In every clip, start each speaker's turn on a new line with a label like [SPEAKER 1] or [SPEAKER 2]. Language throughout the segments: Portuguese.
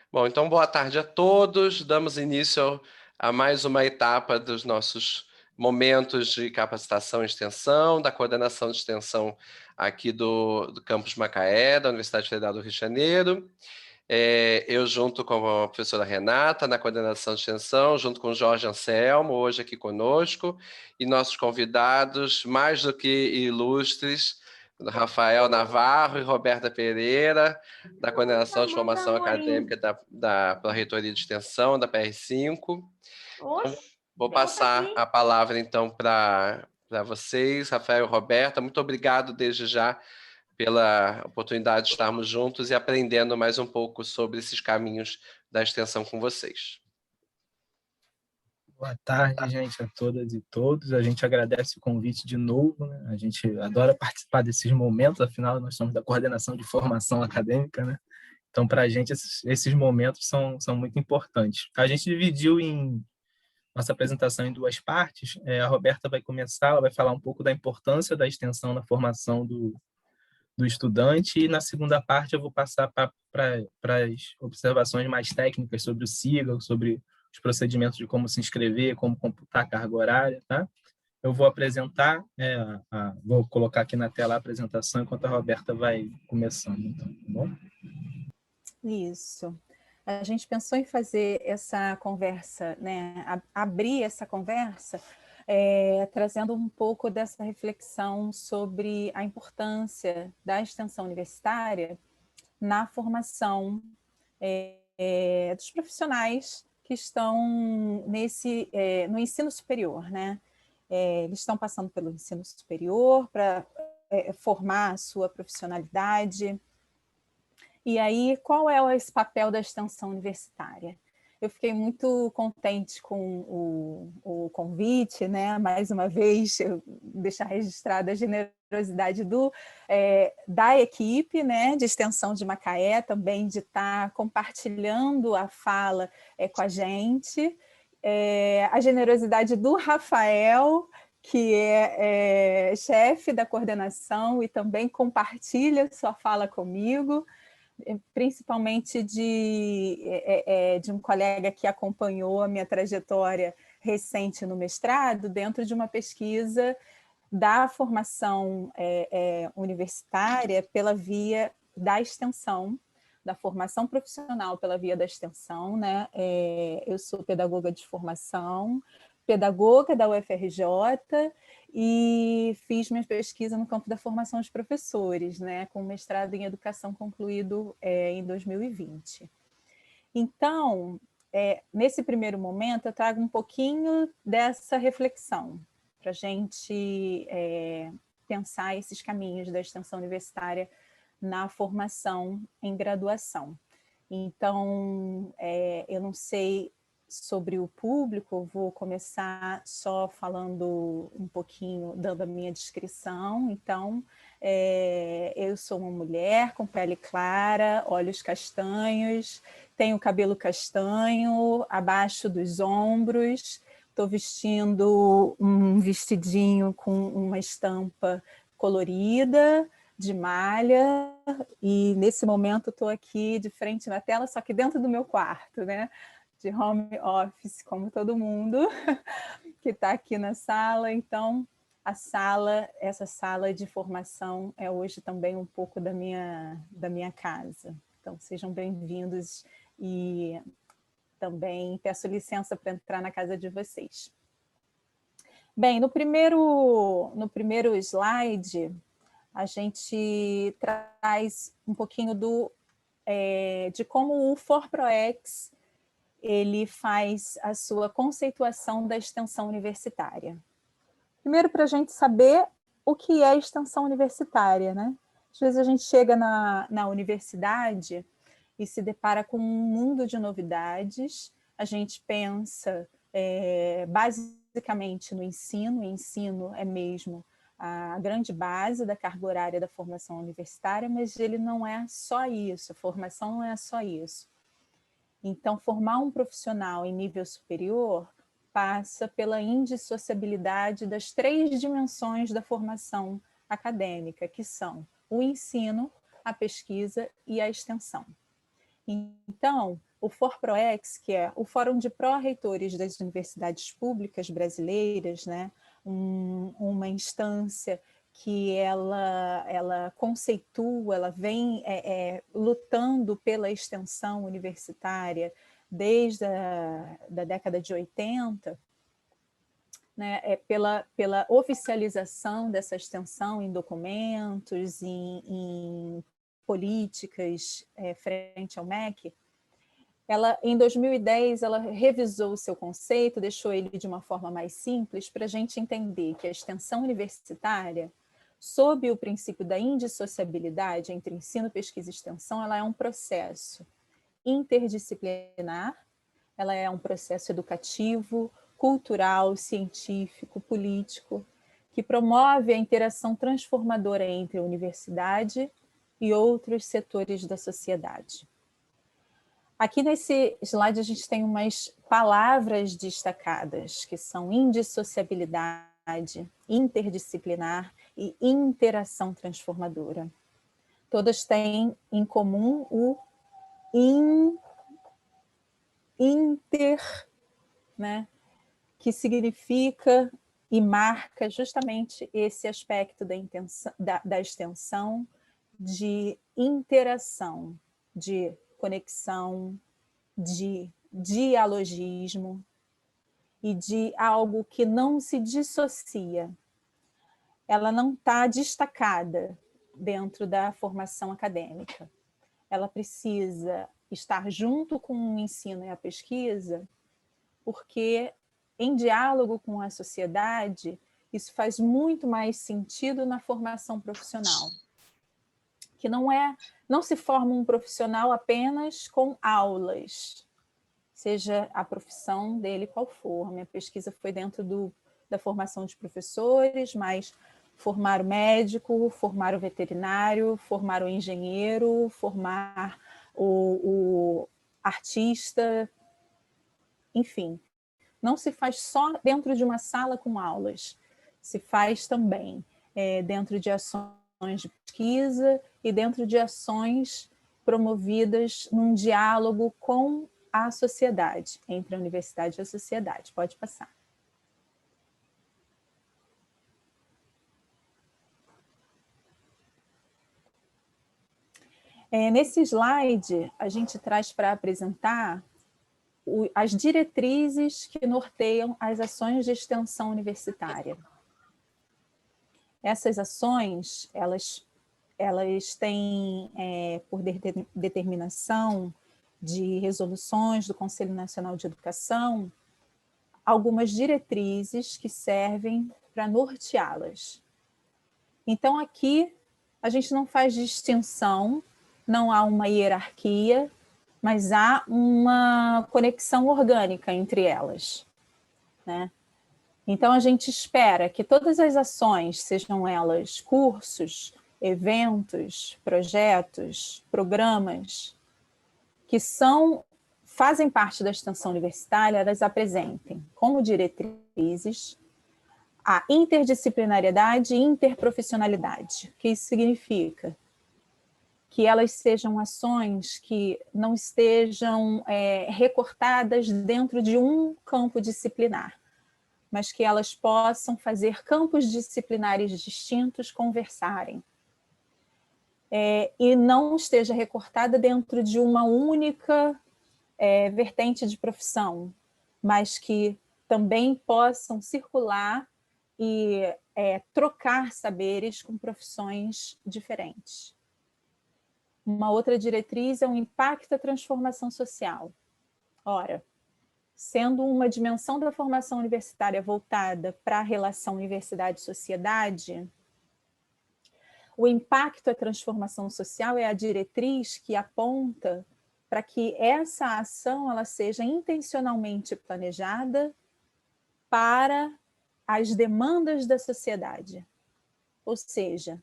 [SPEAKER 1] Bom, então boa tarde a todos. Damos início a mais uma etapa dos nossos momentos de capacitação e extensão, da coordenação de extensão aqui do Campus Macaé, da Universidade Federal do Rio de Janeiro. Eu junto com a professora Renata, na coordenação de extensão, junto com o Jorge Anselmo, hoje aqui conosco, e nossos convidados, mais do que ilustres, Rafael Navarro e Roberta Pereira, da coordenação de formação acadêmica da Pró-Reitoria de Extensão, da PR5. Então, vou passar a palavra, então, para vocês, Rafael e Roberta. Muito obrigado desde já pela oportunidade de estarmos juntos e aprendendo mais um pouco sobre esses caminhos da extensão com vocês.
[SPEAKER 2] Boa tarde, gente, a todas e todos. A gente agradece o convite de novo, né? A gente adora participar desses momentos, afinal, nós somos da coordenação de formação acadêmica, né? Então, para a gente, esses momentos são muito importantes. A gente dividiu nossa apresentação em duas partes. A Roberta vai começar, ela vai falar um pouco da importância da extensão na formação do estudante, e na segunda parte eu vou passar para as observações mais técnicas sobre o SIGA, sobre os procedimentos de como se inscrever, como computar a carga horária, tá? Eu vou apresentar, vou colocar aqui na tela a apresentação enquanto a Roberta vai começando, então, tá bom?
[SPEAKER 3] Isso. A gente pensou em fazer essa conversa, né? Abrir essa conversa trazendo um pouco dessa reflexão sobre a importância da extensão universitária na formação dos profissionais que estão no ensino superior, né? Eles estão passando pelo ensino superior para formar a sua profissionalidade. E aí, qual é esse papel da extensão universitária? Eu fiquei muito contente com o convite, né? Mais uma vez, deixar registrada a generosidade da equipe, né? De extensão de Macaé, também de estar compartilhando a fala com a gente, a generosidade do Rafael, que é chefe da coordenação e também compartilha sua fala comigo, principalmente de um colega que acompanhou a minha trajetória recente no mestrado, dentro de uma pesquisa da formação universitária pela via da extensão, da formação profissional pela via da extensão, né? Eu sou pedagoga de formação, pedagoga da UFRJ, e fiz minha pesquisa no campo da formação de professores, né, com mestrado em educação concluído em 2020. Então, nesse primeiro momento, eu trago um pouquinho dessa reflexão, para a gente pensar esses caminhos da extensão universitária na formação em graduação. Então, eu não sei sobre o público, vou começar só falando um pouquinho, dando a minha descrição. Então, eu sou uma mulher com pele clara, olhos castanhos, tenho cabelo castanho abaixo dos ombros, estou vestindo um vestidinho com uma estampa colorida, de malha, e nesse momento estou aqui de frente na tela, só que dentro do meu quarto, né? De home office, como todo mundo que está aqui na sala. Então, essa sala de formação é hoje também um pouco da minha casa. Então, sejam bem-vindos e também peço licença para entrar na casa de vocês. Bem, no primeiro slide, a gente traz um pouquinho de como o ForProEx ele faz a sua conceituação da extensão universitária. Primeiro, para a gente saber o que é extensão universitária, né? Às vezes a gente chega na universidade e se depara com um mundo de novidades, a gente pensa basicamente no ensino, e ensino é mesmo a grande base da carga horária da formação universitária, mas ele não é só isso, a formação não é só isso. Então, formar um profissional em nível superior passa pela indissociabilidade das 3 dimensões da formação acadêmica, que são o ensino, a pesquisa e a extensão. Então, o FORPROEX, que é o Fórum de Pró-Reitores das Universidades Públicas Brasileiras, né? Uma instância que ela conceitua, ela vem lutando pela extensão universitária desde da década de 80, né, pela oficialização dessa extensão em documentos, em políticas frente ao MEC. Em 2010, ela revisou o seu conceito, deixou ele de uma forma mais simples para a gente entender que a extensão universitária, sob o princípio da indissociabilidade entre ensino, pesquisa e extensão, ela é um processo interdisciplinar, ela é um processo educativo, cultural, científico, político, que promove a interação transformadora entre a universidade e outros setores da sociedade. Aqui nesse slide a gente tem umas palavras destacadas, que são indissociabilidade, interdisciplinar e interação transformadora. Todas têm em comum o inter, né, que significa e marca justamente esse aspecto da extensão, de interação, de conexão, de dialogismo e de algo que não se dissocia. Ela não está destacada dentro da formação acadêmica. Ela precisa estar junto com o ensino e a pesquisa, porque em diálogo com a sociedade, isso faz muito mais sentido na formação profissional. Que não se forma um profissional apenas com aulas, seja a profissão dele qual for. Minha pesquisa foi dentro da formação de professores, mas formar o médico, formar o veterinário, formar o engenheiro, formar o artista, enfim. Não se faz só dentro de uma sala com aulas, se faz também dentro de ações de pesquisa e dentro de ações promovidas num diálogo com a sociedade, entre a universidade e a sociedade. Pode passar. Nesse slide, a gente traz para apresentar as diretrizes que norteiam as ações de extensão universitária. Essas ações, elas têm, por determinação de resoluções do Conselho Nacional de Educação, algumas diretrizes que servem para norteá-las. Então, aqui, a gente não faz distinção, não há uma hierarquia, mas há uma conexão orgânica entre elas, né? Então, a gente espera que todas as ações, sejam elas cursos, eventos, projetos, programas, que fazem parte da extensão universitária, elas apresentem como diretrizes a interdisciplinariedade e interprofissionalidade. O que isso significa? Que elas sejam ações que não estejam recortadas dentro de um campo disciplinar, mas que elas possam fazer campos disciplinares distintos conversarem. E não esteja recortada dentro de uma única vertente de profissão, mas que também possam circular e trocar saberes com profissões diferentes. Uma outra diretriz é o impacto da transformação social. Ora, sendo uma dimensão da formação universitária voltada para a relação universidade-sociedade, o impacto da transformação social é a diretriz que aponta para que essa ação ela seja intencionalmente planejada para as demandas da sociedade. Ou seja,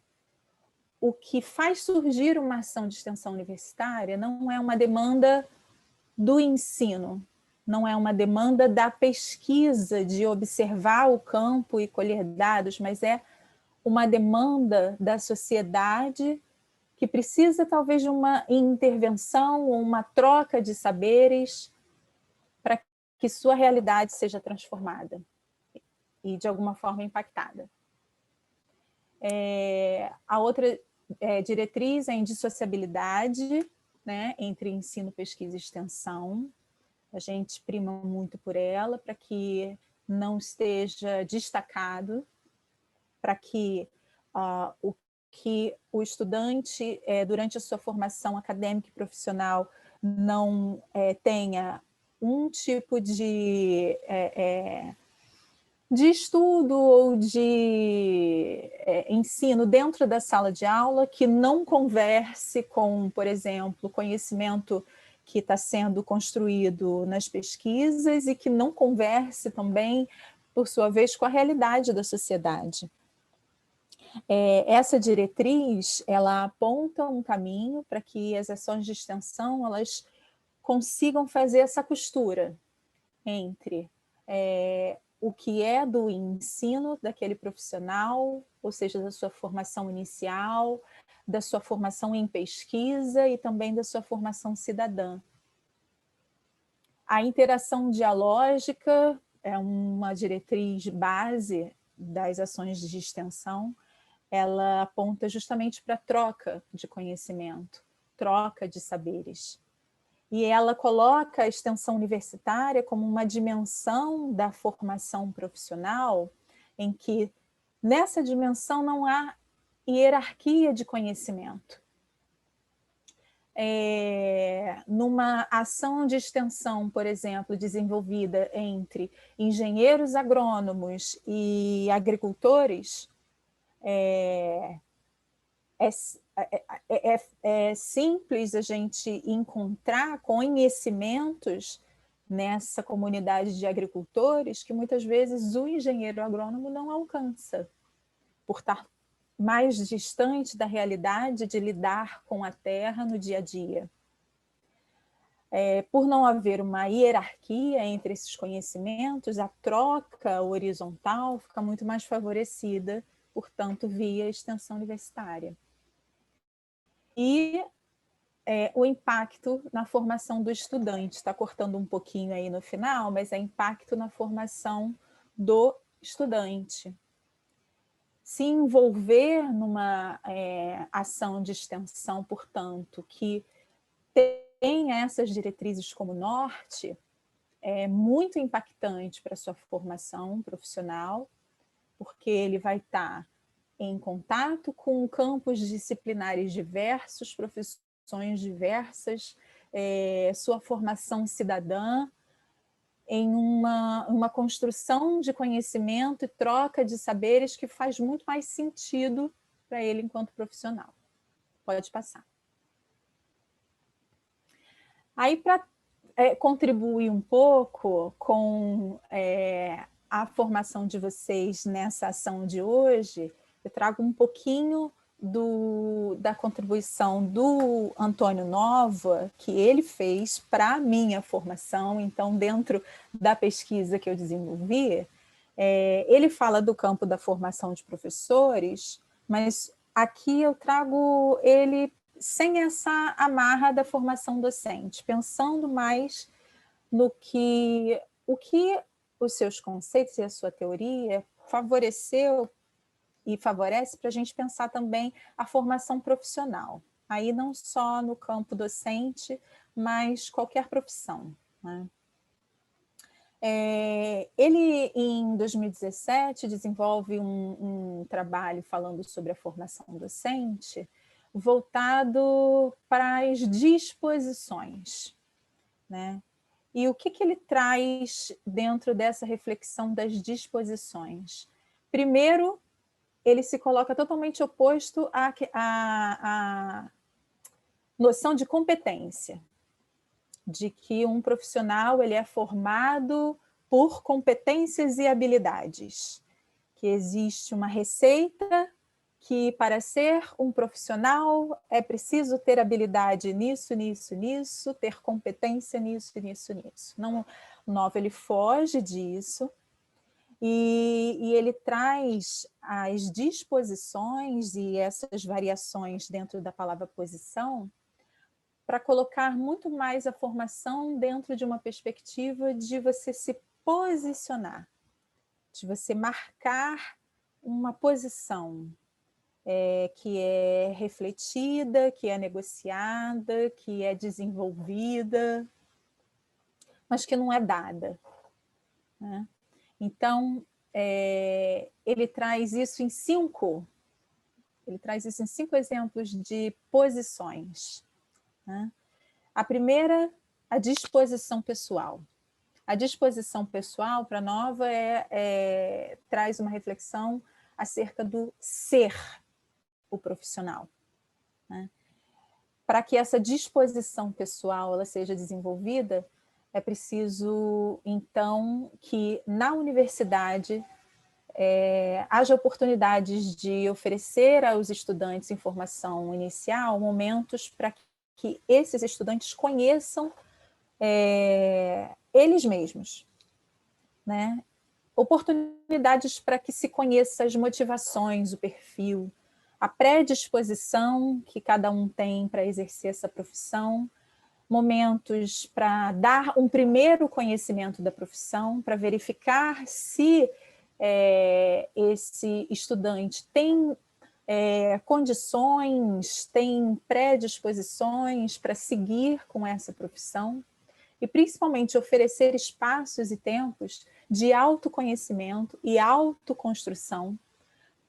[SPEAKER 3] o que faz surgir uma ação de extensão universitária não é uma demanda do ensino, não é uma demanda da pesquisa, de observar o campo e colher dados, mas é uma demanda da sociedade que precisa talvez de uma intervenção ou uma troca de saberes para que sua realidade seja transformada e de alguma forma impactada. A outra diretriz é a indissociabilidade, né, entre ensino, pesquisa e extensão. A gente prima muito por ela para que não esteja destacado, para que o estudante, durante a sua formação acadêmica e profissional, não tenha um tipo de estudo ou de ensino dentro da sala de aula que não converse com, por exemplo, conhecimento que está sendo construído nas pesquisas e que não converse também, por sua vez, com a realidade da sociedade. Essa diretriz, ela aponta um caminho para que as ações de extensão elas consigam fazer essa costura entre o que é do ensino daquele profissional, ou seja, da sua formação inicial, da sua formação em pesquisa e também da sua formação cidadã. A interação dialógica é uma diretriz base das ações de extensão. Ela aponta justamente para a troca de conhecimento, troca de saberes. E ela coloca a extensão universitária como uma dimensão da formação profissional em que, nessa dimensão, não há hierarquia de conhecimento. Numa ação de extensão, por exemplo, desenvolvida entre engenheiros agrônomos e agricultores, é simples a gente encontrar conhecimentos nessa comunidade de agricultores que muitas vezes o engenheiro agrônomo não alcança, por estar mais distante da realidade de lidar com a terra no dia a dia. Por não haver uma hierarquia entre esses conhecimentos, a troca horizontal fica muito mais favorecida, portanto, via extensão universitária. E o impacto na formação do estudante, está cortando um pouquinho aí no final, mas é impacto na formação do estudante. Se envolver numa ação de extensão, portanto, que tem essas diretrizes como norte, é muito impactante para a sua formação profissional, porque ele vai estar em contato com campos disciplinares diversos, profissões diversas, sua formação cidadã, em uma construção de conhecimento e troca de saberes que faz muito mais sentido para ele enquanto profissional. Pode passar. Aí, para contribuir um pouco com a formação de vocês nessa ação de hoje, eu trago um pouquinho da contribuição do Antônio Nova, que ele fez para a minha formação. Então, dentro da pesquisa que eu desenvolvi, ele fala do campo da formação de professores, mas aqui eu trago ele sem essa amarra da formação docente, pensando mais no que os seus conceitos e a sua teoria favoreceu e favorece para a gente pensar também a formação profissional. Aí não só no campo docente, mas qualquer profissão, né? Ele, em 2017, desenvolve um trabalho falando sobre a formação docente, voltado para as disposições, né? E o que ele traz dentro dessa reflexão das disposições? Primeiro, ele se coloca totalmente oposto à noção de competência, de que um profissional ele é formado por competências e habilidades, que existe uma receita que para ser um profissional é preciso ter habilidade nisso, nisso, nisso, ter competência nisso, nisso, nisso. Não, o Nova ele foge disso e ele traz as disposições e essas variações dentro da palavra posição para colocar muito mais a formação dentro de uma perspectiva de você se posicionar, de você marcar uma posição que é refletida, que é negociada, que é desenvolvida, mas que não é dada, né? Então, ele traz isso em 5 exemplos de posições, né? A primeira, a disposição pessoal. A disposição pessoal, para a Nova, traz uma reflexão acerca do ser o profissional, né? Para que essa disposição pessoal ela seja desenvolvida, é preciso, então, que na universidade haja oportunidades de oferecer aos estudantes em formação inicial momentos para que esses estudantes conheçam eles mesmos, né? Oportunidades para que se conheça as motivações, o perfil, a predisposição que cada um tem para exercer essa profissão, momentos para dar um primeiro conhecimento da profissão, para verificar se esse estudante tem condições, tem predisposições para seguir com essa profissão, e principalmente oferecer espaços e tempos de autoconhecimento e autoconstrução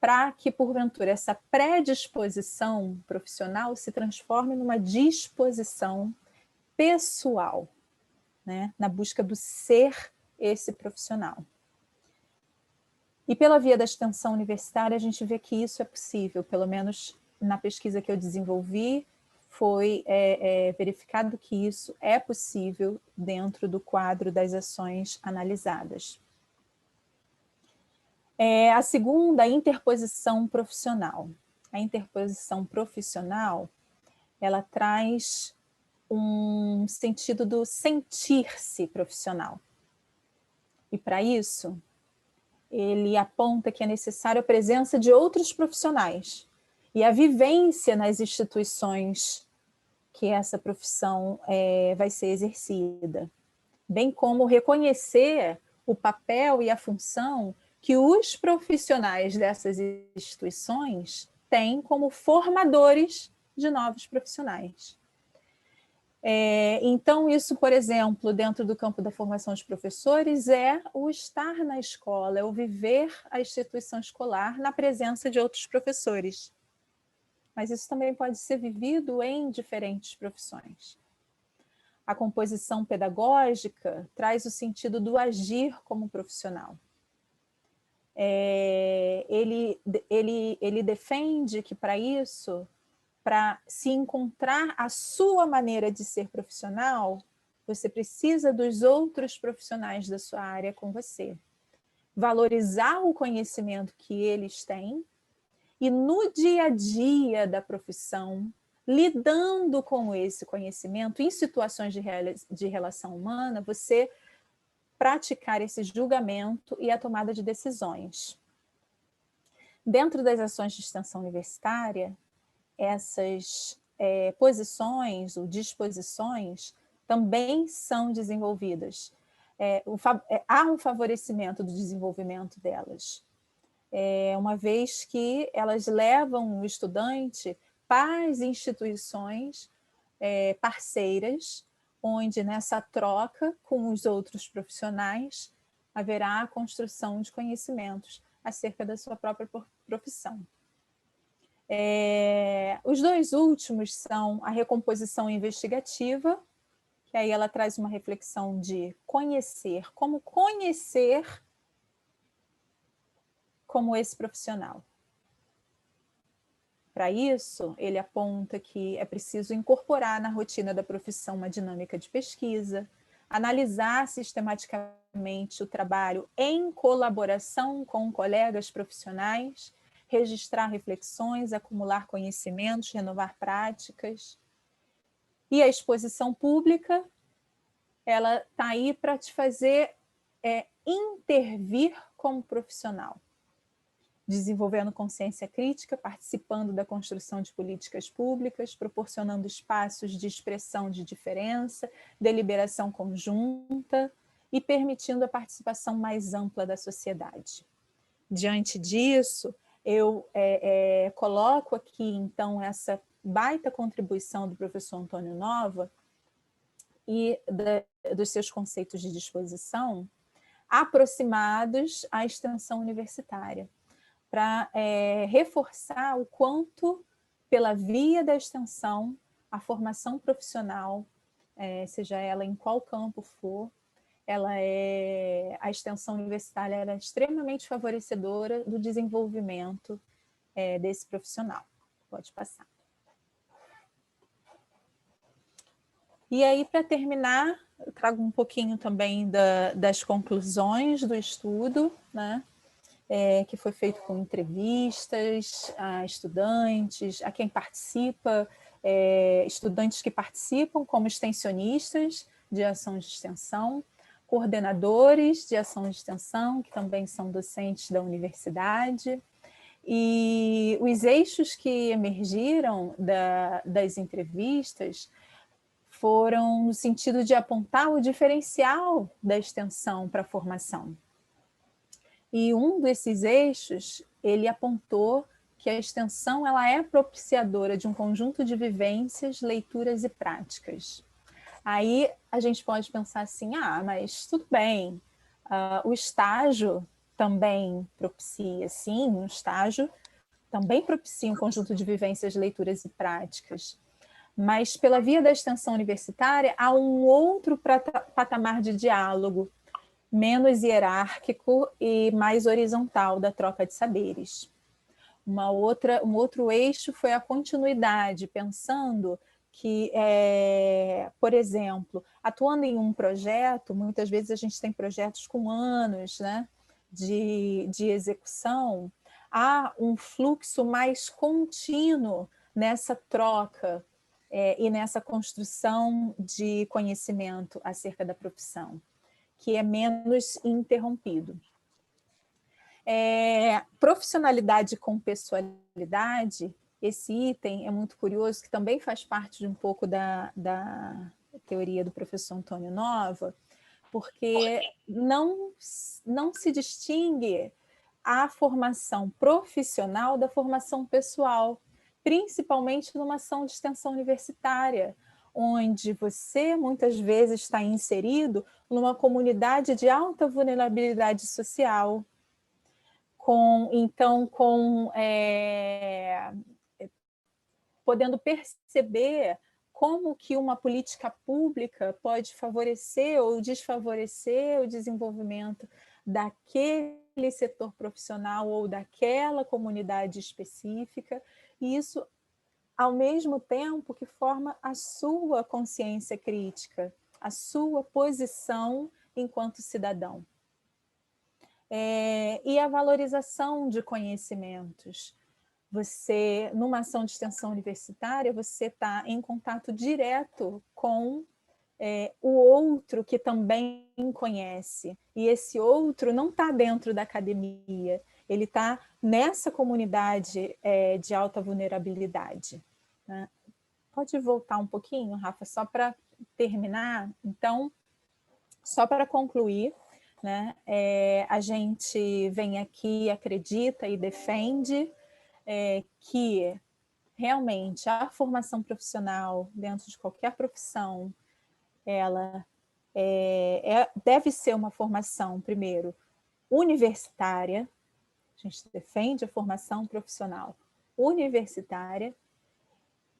[SPEAKER 3] para que, porventura, essa predisposição profissional se transforme numa disposição pessoal, né? Na busca do ser esse profissional. E pela via da extensão universitária, a gente vê que isso é possível, pelo menos na pesquisa que eu desenvolvi, foi verificado que isso é possível dentro do quadro das ações analisadas. A segunda, a interposição profissional. A interposição profissional, ela traz um sentido do sentir-se profissional. E para isso, ele aponta que é necessário a presença de outros profissionais e a vivência nas instituições que essa profissão vai ser exercida, bem como reconhecer o papel e a função que os profissionais dessas instituições têm como formadores de novos profissionais. Então, isso, por exemplo, dentro do campo da formação de professores, é o estar na escola, é o viver a instituição escolar na presença de outros professores. Mas isso também pode ser vivido em diferentes profissões. A composição pedagógica traz o sentido do agir como profissional. Ele defende que, para isso, para se encontrar a sua maneira de ser profissional, você precisa dos outros profissionais da sua área com você. Valorizar o conhecimento que eles têm e, no dia a dia da profissão, lidando com esse conhecimento em situações de relação humana, você praticar esse julgamento e a tomada de decisões. Dentro das ações de extensão universitária, essas posições ou disposições também são desenvolvidas. Há um favorecimento do desenvolvimento delas, uma vez que elas levam o estudante para as instituições parceiras, onde nessa troca com os outros profissionais haverá a construção de conhecimentos acerca da sua própria profissão. Os dois últimos são a recomposição investigativa, que aí ela traz uma reflexão de conhecer como esse profissional. Para isso, ele aponta que é preciso incorporar na rotina da profissão uma dinâmica de pesquisa, analisar sistematicamente o trabalho em colaboração com colegas profissionais, registrar reflexões, acumular conhecimentos, renovar práticas. E a exposição pública, ela está aí para te fazer intervir como profissional, desenvolvendo consciência crítica, participando da construção de políticas públicas, proporcionando espaços de expressão de diferença, deliberação conjunta e permitindo a participação mais ampla da sociedade. Diante disso, eu coloco aqui, então, essa baita contribuição do professor Antônio Nova e dos seus conceitos de disposição aproximados à extensão universitária, para reforçar o quanto, pela via da extensão, a formação profissional, seja ela em qual campo for, a extensão universitária é extremamente favorecedora do desenvolvimento desse profissional. Pode passar. E aí, para terminar, eu trago um pouquinho também das conclusões do estudo, né? Que foi feito com entrevistas a estudantes, a quem participa, estudantes que participam como extensionistas de ação de extensão, coordenadores de ação de extensão, que também são docentes da universidade, e os eixos que emergiram das entrevistas foram no sentido de apontar o diferencial da extensão para a formação. E um desses eixos, ele apontou que a extensão ela é propiciadora de um conjunto de vivências, leituras e práticas. Aí a gente pode pensar assim, mas tudo bem, o estágio também propicia, sim, um estágio também propicia um conjunto de vivências, leituras e práticas. Mas pela via da extensão universitária, há um outro patamar de diálogo, menos hierárquico e mais horizontal da troca de saberes. Um outro eixo foi a continuidade, pensando que, por exemplo, atuando em um projeto, muitas vezes a gente tem projetos com anos, né, de execução, há um fluxo mais contínuo nessa troca e nessa construção de conhecimento acerca da profissão, que é menos interrompido. Profissionalidade com pessoalidade, esse item é muito curioso, que também faz parte de um pouco da teoria do professor Antônio Nova, porque não se distingue a formação profissional da formação pessoal, principalmente numa ação de extensão universitária, onde você muitas vezes está inserido numa comunidade de alta vulnerabilidade social, podendo perceber como que uma política pública pode favorecer ou desfavorecer o desenvolvimento daquele setor profissional ou daquela comunidade específica, e isso ao mesmo tempo que forma a sua consciência crítica, a sua posição enquanto cidadão. E a valorização de conhecimentos. Você, numa ação de extensão universitária, você está em contato direto com o outro que também conhece. E esse outro não está dentro da academia, ele está nessa comunidade de alta vulnerabilidade. Né? Pode voltar um pouquinho, Rafa, só para terminar? Então, só para concluir, né, a gente vem aqui, acredita e defende que realmente a formação profissional dentro de qualquer profissão, ela deve ser uma formação, primeiro, universitária. A gente defende a formação profissional universitária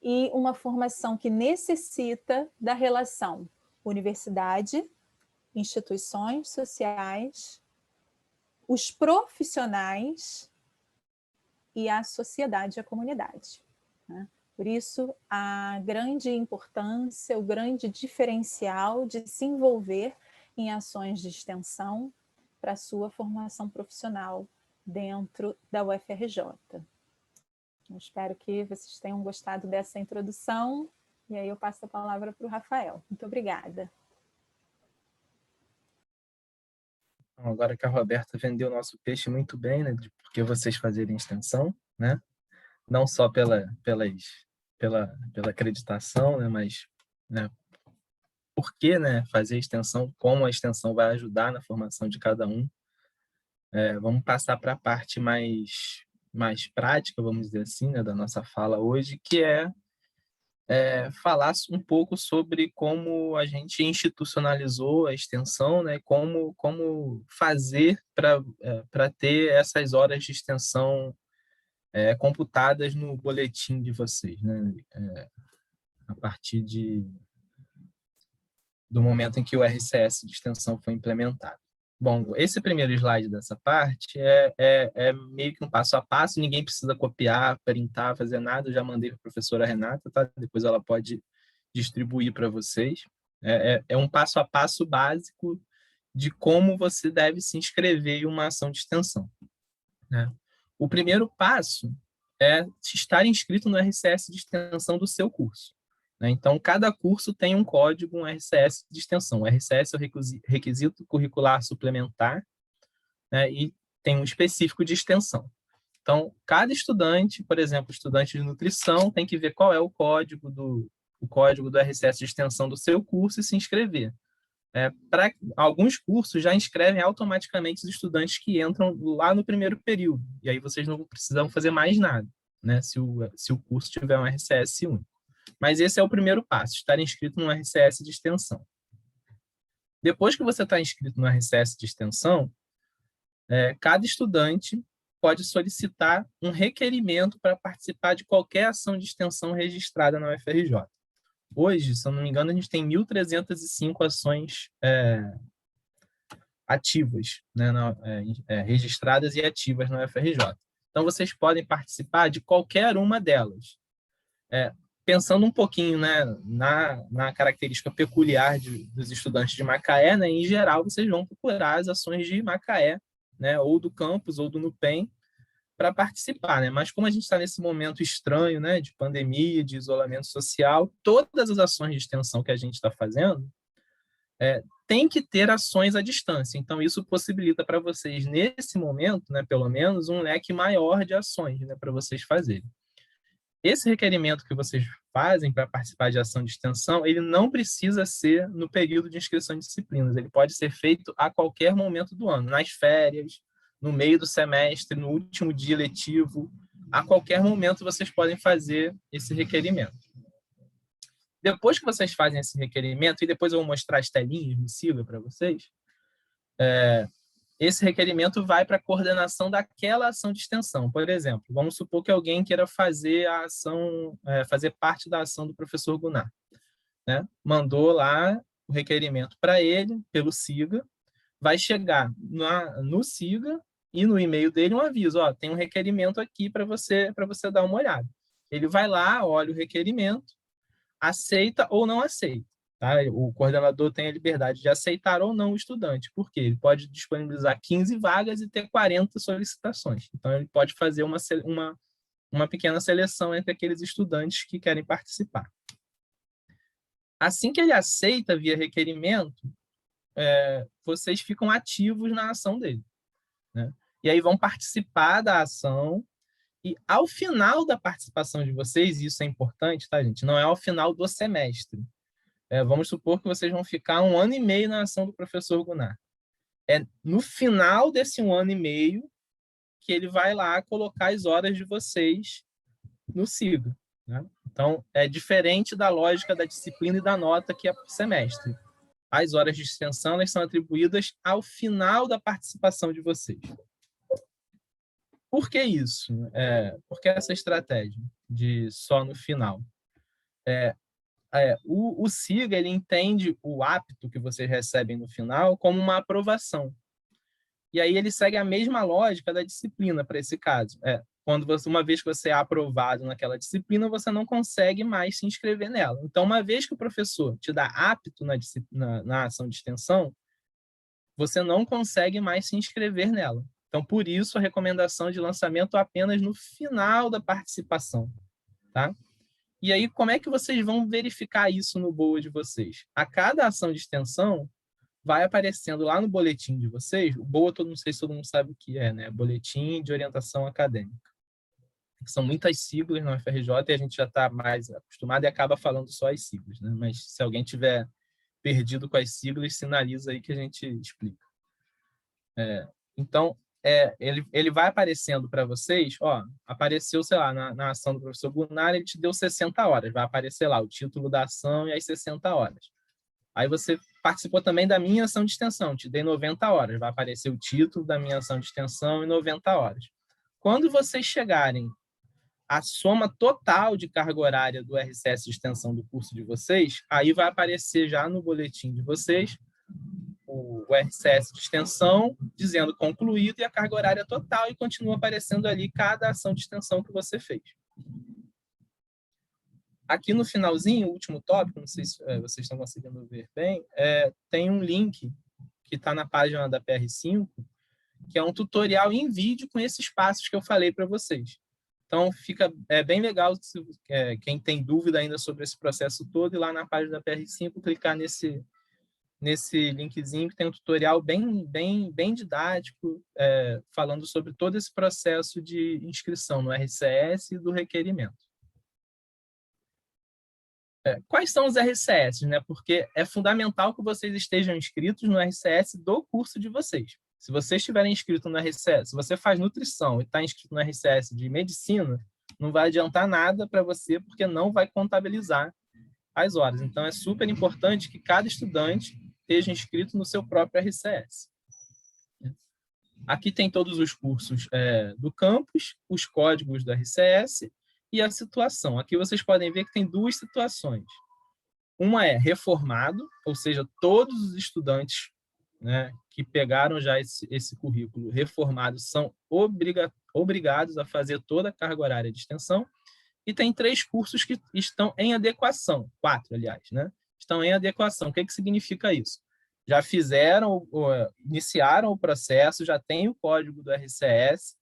[SPEAKER 3] e uma formação que necessita da relação universidade, instituições sociais, os profissionais e a sociedade e a comunidade. Né? Por isso, a grande importância, o grande diferencial de se envolver em ações de extensão para a sua formação profissional dentro da UFRJ. Eu espero que vocês tenham gostado dessa introdução, e aí eu passo a palavra para o Rafael. Muito obrigada.
[SPEAKER 2] Então, agora que a Roberta vendeu o nosso peixe muito bem, né, de por que vocês fazerem extensão, né? Não só pela acreditação, né, mas, né, por que, né, fazer extensão, como a extensão vai ajudar na formação de cada um. Vamos passar para a parte mais prática, vamos dizer assim, né, da nossa fala hoje, que falar um pouco sobre como a gente institucionalizou a extensão, né, como fazer para ter essas horas de extensão computadas no boletim de vocês, né, a partir do momento em que o RCS de extensão foi implementado. Bom, esse primeiro slide dessa parte é meio que um passo a passo, ninguém precisa copiar, printar, fazer nada, eu já mandei para a professora Renata, tá? Depois ela pode distribuir para vocês. É um passo a passo básico de como você deve se inscrever em uma ação de extensão, né? O primeiro passo é estar inscrito no RCS de extensão do seu curso, né? Então, cada curso tem um código, um RCS de extensão. O RCS é o requisito curricular suplementar, né? E tem um específico de extensão. Então, cada estudante, por exemplo, estudante de nutrição, tem que ver qual é o código do RCS de extensão do seu curso e se inscrever. Para alguns cursos, já inscrevem automaticamente os estudantes que entram lá no primeiro período, e aí vocês não precisam fazer mais nada, né, se o curso tiver um RCS único. Mas esse é o primeiro passo, estar inscrito no RCS de extensão. Depois que você está inscrito no RCS de extensão, cada estudante pode solicitar um requerimento para participar de qualquer ação de extensão registrada na UFRJ. Hoje, se eu não me engano, a gente tem 1.305 ações ativas, né, registradas e ativas na UFRJ. Então, vocês podem participar de qualquer uma delas. Pensando um pouquinho, né, na característica peculiar dos estudantes de Macaé, né, em geral, vocês vão procurar as ações de Macaé, né, ou do campus, ou do NUPEM, para participar, né? Mas como a gente está nesse momento estranho, né, de pandemia, de isolamento social, todas as ações de extensão que a gente está fazendo tem que ter ações à distância. Então, isso possibilita para vocês, nesse momento, né, pelo menos, um leque maior de ações, né, para vocês fazerem. Esse requerimento que vocês fazem para participar de ação de extensão, ele não precisa ser no período de inscrição de disciplinas, ele pode ser feito a qualquer momento do ano, nas férias, no meio do semestre, no último dia letivo, a qualquer momento vocês podem fazer esse requerimento. Depois que vocês fazem esse requerimento, e depois eu vou mostrar as telinhas no Siga para vocês, esse requerimento vai para a coordenação daquela ação de extensão. Por exemplo, vamos supor que alguém queira fazer a ação, fazer parte da ação do professor Gunnar, né? Mandou lá o requerimento para ele, pelo Siga, vai chegar no Siga e no e-mail dele um aviso, tem um requerimento aqui para você dar uma olhada. Ele vai lá, olha o requerimento, aceita ou não aceita. Tá? O coordenador tem a liberdade de aceitar ou não o estudante, porque ele pode disponibilizar 15 vagas e ter 40 solicitações. Então, ele pode fazer uma pequena seleção entre aqueles estudantes que querem participar. Assim que ele aceita via requerimento, vocês ficam ativos na ação dele, né? E aí vão participar da ação. E ao final da participação de vocês, e isso é importante, tá, gente? Não é ao final do semestre. Vamos supor que vocês vão ficar 1 ano e meio na ação do professor Gunnar. No final desse 1 ano e meio que ele vai lá colocar as horas de vocês no Siga, né? Então, é diferente da lógica da disciplina e da nota que é por semestre. As horas de extensão elas são atribuídas ao final da participação de vocês. Por que isso? Por que essa estratégia de só no final? O Siga ele entende o apto que vocês recebem no final como uma aprovação. E aí ele segue a mesma lógica da disciplina para esse caso. Uma vez que você é aprovado naquela disciplina, você não consegue mais se inscrever nela. Então, uma vez que o professor te dá apto na ação de extensão, você não consegue mais se inscrever nela. Então, por isso, a recomendação de lançamento apenas no final da participação. Tá? E aí, como é que vocês vão verificar isso no BOA de vocês? A cada ação de extensão, vai aparecendo lá no boletim de vocês, o BOA, não sei se todo mundo sabe o que é, né? Boletim de Orientação Acadêmica. São muitas siglas no FRJ e a gente já está mais acostumado e acaba falando só as siglas, né? Mas se alguém tiver perdido com as siglas, sinaliza aí que a gente explica. Então, ele vai aparecendo para vocês, ó, apareceu, sei lá, na ação do professor Gunnar, ele te deu 60 horas, vai aparecer lá o título da ação e as 60 horas. Aí você participou também da minha ação de extensão, te dei 90 horas, vai aparecer o título da minha ação de extensão e 90 horas. Quando vocês chegarem à soma total de carga horária do RCS de extensão do curso de vocês, aí vai aparecer já no boletim de vocês o RCS de extensão, dizendo concluído, e a carga horária total, e continua aparecendo ali cada ação de extensão que você fez. Aqui no finalzinho, o último tópico, não sei se vocês estão conseguindo ver bem, tem um link que está na página da PR5, que é um tutorial em vídeo com esses passos que eu falei para vocês. Então, fica bem legal, quem tem dúvida ainda sobre esse processo todo, ir lá na página da PR5, clicar nesse linkzinho, que tem um tutorial bem didático, falando sobre todo esse processo de inscrição no RCS e do requerimento. Quais são os RCS, né? Porque é fundamental que vocês estejam inscritos no RCS do curso de vocês. Se vocês estiverem inscritos no RCS, se você faz nutrição e está inscrito no RCS de medicina, não vai adiantar nada para você, porque não vai contabilizar as horas. Então, é super importante que cada estudante esteja inscrito no seu próprio RCS. Aqui tem todos os cursos do campus, os códigos do RCS e a situação. Aqui vocês podem ver que tem duas situações. Uma é reformado, ou seja, todos os estudantes, né, que pegaram já esse currículo reformado são obrigados a fazer toda a carga horária de extensão. E tem 3 cursos que estão em adequação, 4, aliás, né? Estão em adequação. O que significa isso? Já iniciaram o processo, já tem o código do RCS,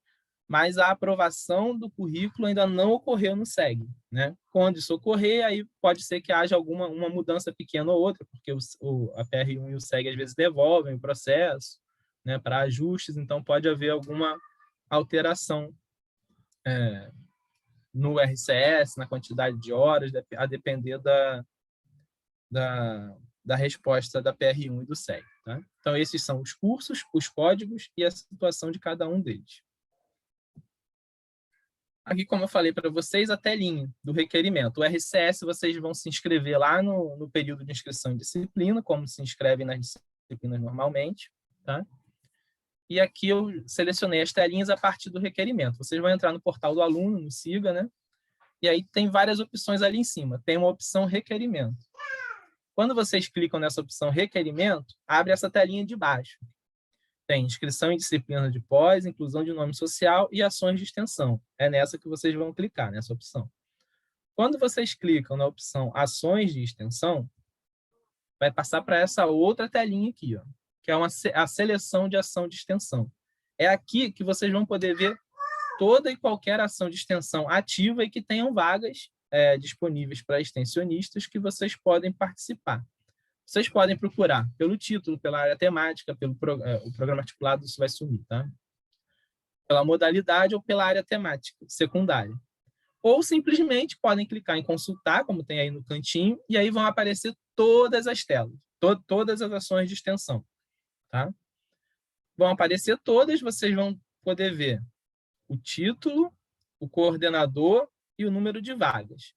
[SPEAKER 2] mas a aprovação do currículo ainda não ocorreu no SEG, né? Quando isso ocorrer, aí pode ser que haja uma mudança pequena ou outra, porque a PR1 e o SEG às vezes devolvem o processo, né, para ajustes, então pode haver alguma alteração no RCS, na quantidade de horas, a depender da resposta da PR1 e do SEG. Tá? Então, esses são os cursos, os códigos e a situação de cada um deles. Aqui, como eu falei para vocês, a telinha do requerimento. O RCS, vocês vão se inscrever lá no período de inscrição em disciplina, como se inscrevem nas disciplinas normalmente. Tá? E aqui eu selecionei as telinhas a partir do requerimento. Vocês vão entrar no portal do aluno, no SIGA, né? E aí tem várias opções ali em cima. Tem uma opção requerimento. Quando vocês clicam nessa opção requerimento, abre essa telinha de baixo. Tem inscrição em disciplina de pós, inclusão de nome social e ações de extensão. É nessa que vocês vão clicar, nessa opção. Quando vocês clicam na opção ações de extensão, vai passar para essa outra telinha aqui, ó, que é a seleção de ação de extensão. É aqui que vocês vão poder ver toda e qualquer ação de extensão ativa e que tenham vagas disponíveis para extensionistas que vocês podem participar. Vocês podem procurar pelo título, pela área temática, o programa articulado, isso vai sumir, tá? Pela modalidade ou pela área temática secundária. Ou simplesmente podem clicar em consultar, como tem aí no cantinho, e aí vão aparecer todas as telas, todas as ações de extensão. Tá? Vão aparecer todas, vocês vão poder ver o título, o coordenador e o número de vagas.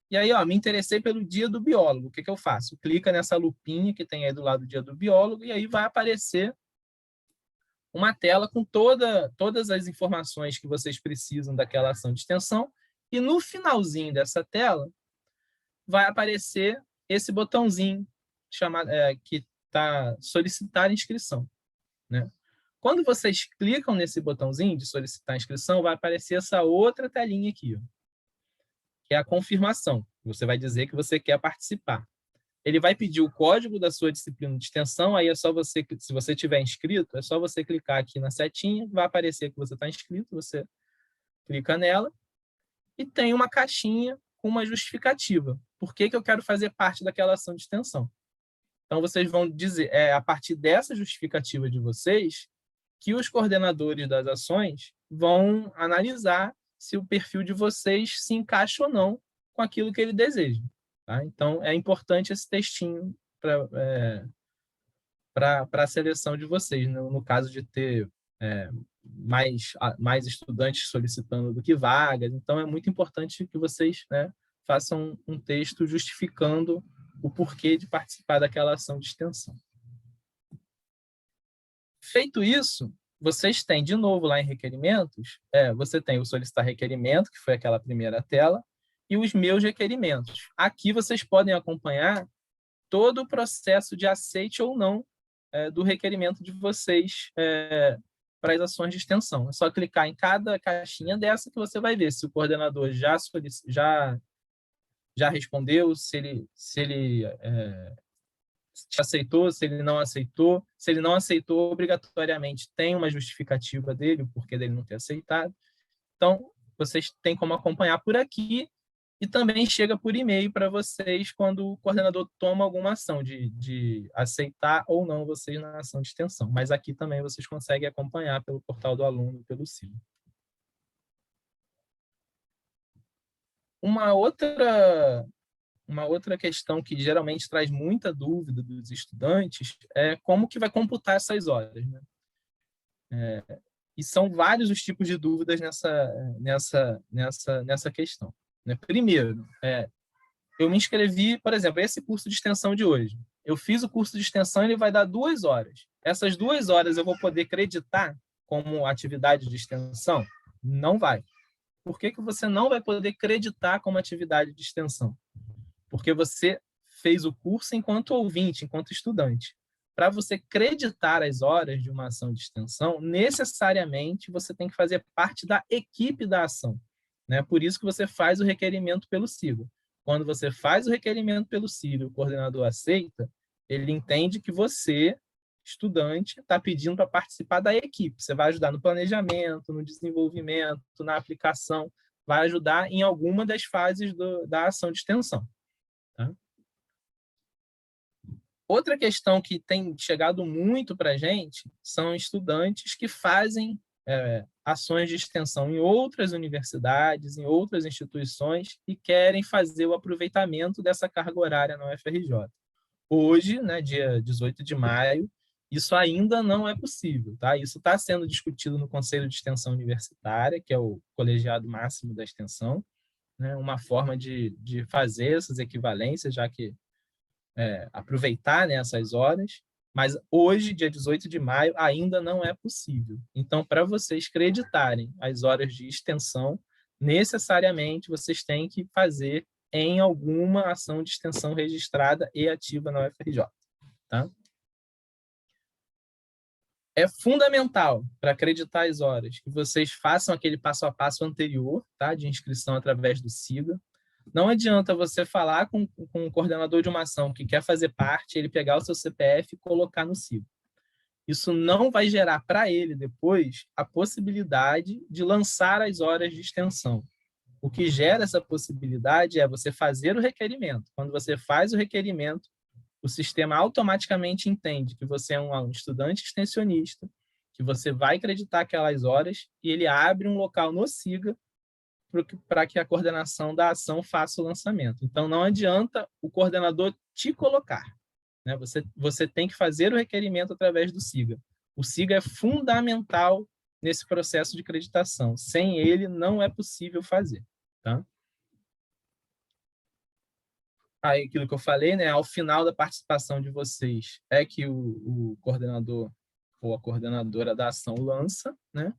[SPEAKER 2] E aí, ó, me interessei pelo dia do biólogo. O que eu faço? Clica nessa lupinha que tem aí do lado do dia do biólogo e aí vai aparecer uma tela com todas as informações que vocês precisam daquela ação de extensão. E no finalzinho dessa tela vai aparecer esse botãozinho que está solicitar inscrição, né? Quando vocês clicam nesse botãozinho de solicitar inscrição, vai aparecer essa outra telinha aqui, ó, que é a confirmação. Você vai dizer que você quer participar. Ele vai pedir o código da sua disciplina de extensão, aí é só você, se você tiver inscrito, é só você clicar aqui na setinha, vai aparecer que você está inscrito, você clica nela, e tem uma caixinha com uma justificativa. Por que eu quero fazer parte daquela ação de extensão? Então, vocês vão dizer, a partir dessa justificativa de vocês, que os coordenadores das ações vão analisar se o perfil de vocês se encaixa ou não com aquilo que ele deseja. Tá? Então, é importante esse textinho para a seleção de vocês, no caso de ter mais estudantes solicitando do que vagas. Então, é muito importante que vocês, né, façam um texto justificando o porquê de participar daquela ação de extensão. Feito isso, vocês têm, de novo, lá em requerimentos, você tem o solicitar requerimento, que foi aquela primeira tela, e os meus requerimentos. Aqui vocês podem acompanhar todo o processo de aceite ou não do requerimento de vocês para as ações de extensão. É só clicar em cada caixinha dessa que você vai ver se o coordenador já respondeu, se ele te aceitou, se ele não aceitou. Se ele não aceitou, obrigatoriamente tem uma justificativa dele, o porquê dele não ter aceitado. Então, vocês têm como acompanhar por aqui e também chega por e-mail para vocês quando o coordenador toma alguma ação de aceitar ou não vocês na ação de extensão. Mas aqui também vocês conseguem acompanhar pelo portal do aluno, pelo SIGA. Uma outra questão que geralmente traz muita dúvida dos estudantes é como que vai computar essas horas, né? E são vários os tipos de dúvidas nessa questão, né? Primeiro, eu me inscrevi, por exemplo, esse curso de extensão de hoje. Eu fiz o curso de extensão, ele vai dar 2 horas. Essas 2 horas eu vou poder creditar como atividade de extensão? Não vai. Por que você não vai poder creditar como atividade de extensão? Porque você fez o curso enquanto ouvinte, enquanto estudante. Para você creditar as horas de uma ação de extensão, necessariamente você tem que fazer parte da equipe da ação, né? Por isso que você faz o requerimento pelo SIGA. Quando você faz o requerimento pelo SIGA e o coordenador aceita, ele entende que você, estudante, está pedindo para participar da equipe. Você vai ajudar no planejamento, no desenvolvimento, na aplicação, vai ajudar em alguma das fases da ação de extensão. Tá? Outra questão que tem chegado muito para a gente são estudantes que fazem ações de extensão em outras universidades, em outras instituições e querem fazer o aproveitamento dessa carga horária na UFRJ. Hoje, né, dia 18 de maio, isso ainda não é possível. Tá? Isso está sendo discutido no Conselho de Extensão Universitária, que é o colegiado máximo da extensão, né, uma forma de fazer essas equivalências, já que aproveitar, né, essas horas, mas hoje, dia 18 de maio, ainda não é possível. Então, para vocês creditarem as horas de extensão, necessariamente vocês têm que fazer em alguma ação de extensão registrada e ativa na UFRJ. Tá? É fundamental para acreditar as horas que vocês façam aquele passo a passo anterior, tá, de inscrição através do SIGA. Não adianta você falar com o coordenador de uma ação que quer fazer parte, ele pegar o seu CPF e colocar no SIGA. Isso não vai gerar para ele depois a possibilidade de lançar as horas de extensão. O que gera essa possibilidade é você fazer o requerimento. Quando você faz o requerimento, o sistema automaticamente entende que você é um estudante extensionista, que você vai acreditar aquelas horas e ele abre um local no SIGA para que a coordenação da ação faça o lançamento. Então, não adianta o coordenador te colocar, né? Você tem que fazer o requerimento através do SIGA. O SIGA é fundamental nesse processo de acreditação. Sem ele, não é possível fazer. Tá? Aí, aquilo que eu falei, né? Ao final da participação de vocês, é que o coordenador ou a coordenadora da ação lança, né?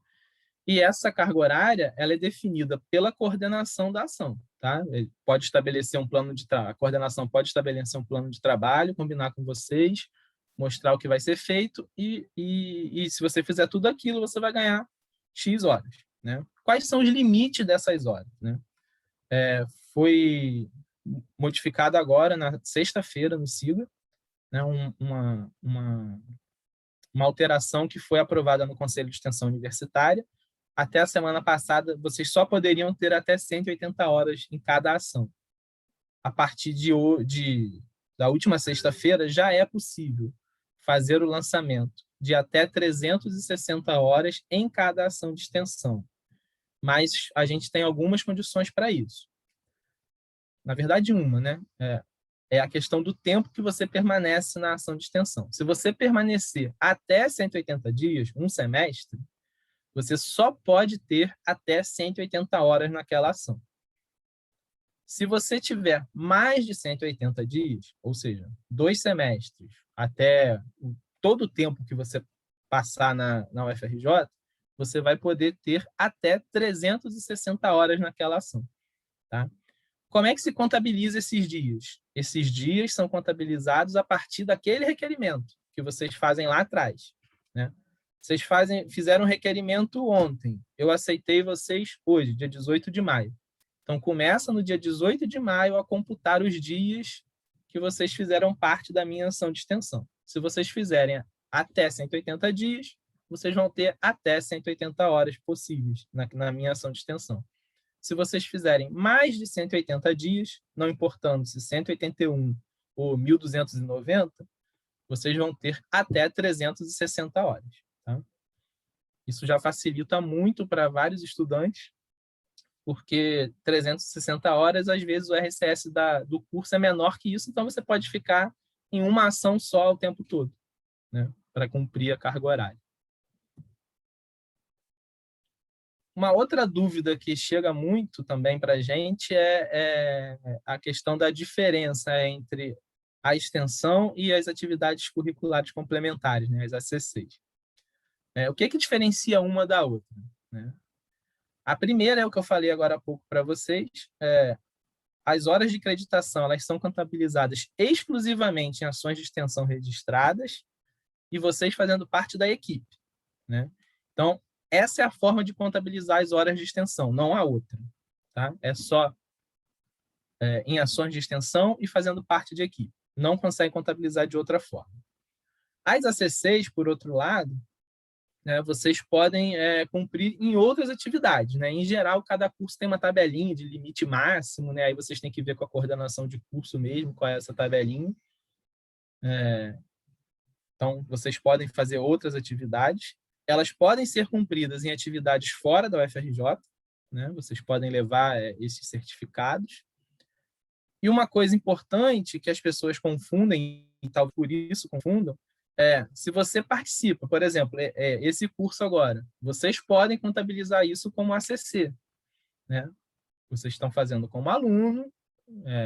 [SPEAKER 2] E essa carga horária, ela é definida pela coordenação da ação, tá? Ele pode estabelecer um plano de a coordenação pode estabelecer um plano de trabalho, combinar com vocês, mostrar o que vai ser feito e se você fizer tudo aquilo, você vai ganhar X horas, né? Quais são os limites dessas horas, né? Foi modificado agora na sexta-feira no SIGA, né? Uma alteração que foi aprovada no Conselho de Extensão Universitária. Até a semana passada, vocês só poderiam ter até 180 horas em cada ação. A partir de da última sexta-feira, já é possível fazer o lançamento de até 360 horas em cada ação de extensão. Mas a gente tem algumas condições para isso. Na verdade, uma, né? É a questão do tempo que você permanece na ação de extensão. Se você permanecer até 180 dias, um semestre, você só pode ter até 180 horas naquela ação. Se você tiver mais de 180 dias, ou seja, 2 semestres, até todo o tempo que você passar na UFRJ, você vai poder ter até 360 horas naquela ação. Tá? Como é que se contabiliza esses dias? Esses dias são contabilizados a partir daquele requerimento que vocês fazem lá atrás. Né? Vocês fizeram um requerimento ontem. Eu aceitei vocês hoje, dia 18 de maio. Então, começa no dia 18 de maio a computar os dias que vocês fizeram parte da minha ação de extensão. Se vocês fizerem até 180 dias, vocês vão ter até 180 horas possíveis na minha ação de extensão. Se vocês fizerem mais de 180 dias, não importando se 181 ou 1.290, vocês vão ter até 360 horas. Tá? Isso já facilita muito para vários estudantes, porque 360 horas, às vezes, o RCS do curso é menor que isso, então você pode ficar em uma ação só o tempo todo, né, para cumprir a carga horária. Uma outra dúvida que chega muito também para a gente é a questão da diferença entre a extensão e as atividades curriculares complementares, né, as ACCs. O que diferencia uma da outra? Né? A primeira é o que eu falei agora há pouco para vocês. As horas de acreditação elas são contabilizadas exclusivamente em ações de extensão registradas e vocês fazendo parte da equipe. Né? Então, essa é a forma de contabilizar as horas de extensão, não há outra. Tá? É só em ações de extensão e fazendo parte de equipe. Não consegue contabilizar de outra forma. As ACCs, por outro lado, né, vocês podem cumprir em outras atividades. Né? Em geral, cada curso tem uma tabelinha de limite máximo, né? Aí vocês têm que ver com a coordenação de curso mesmo, qual é essa tabelinha. Então, vocês podem fazer outras atividades. Elas podem ser cumpridas em atividades fora da UFRJ, né? Vocês podem levar esses certificados. E uma coisa importante que as pessoas confundem, e talvez por isso confundam, se você participa, por exemplo, esse curso agora, vocês podem contabilizar isso como ACC. Né? Vocês estão fazendo como aluno,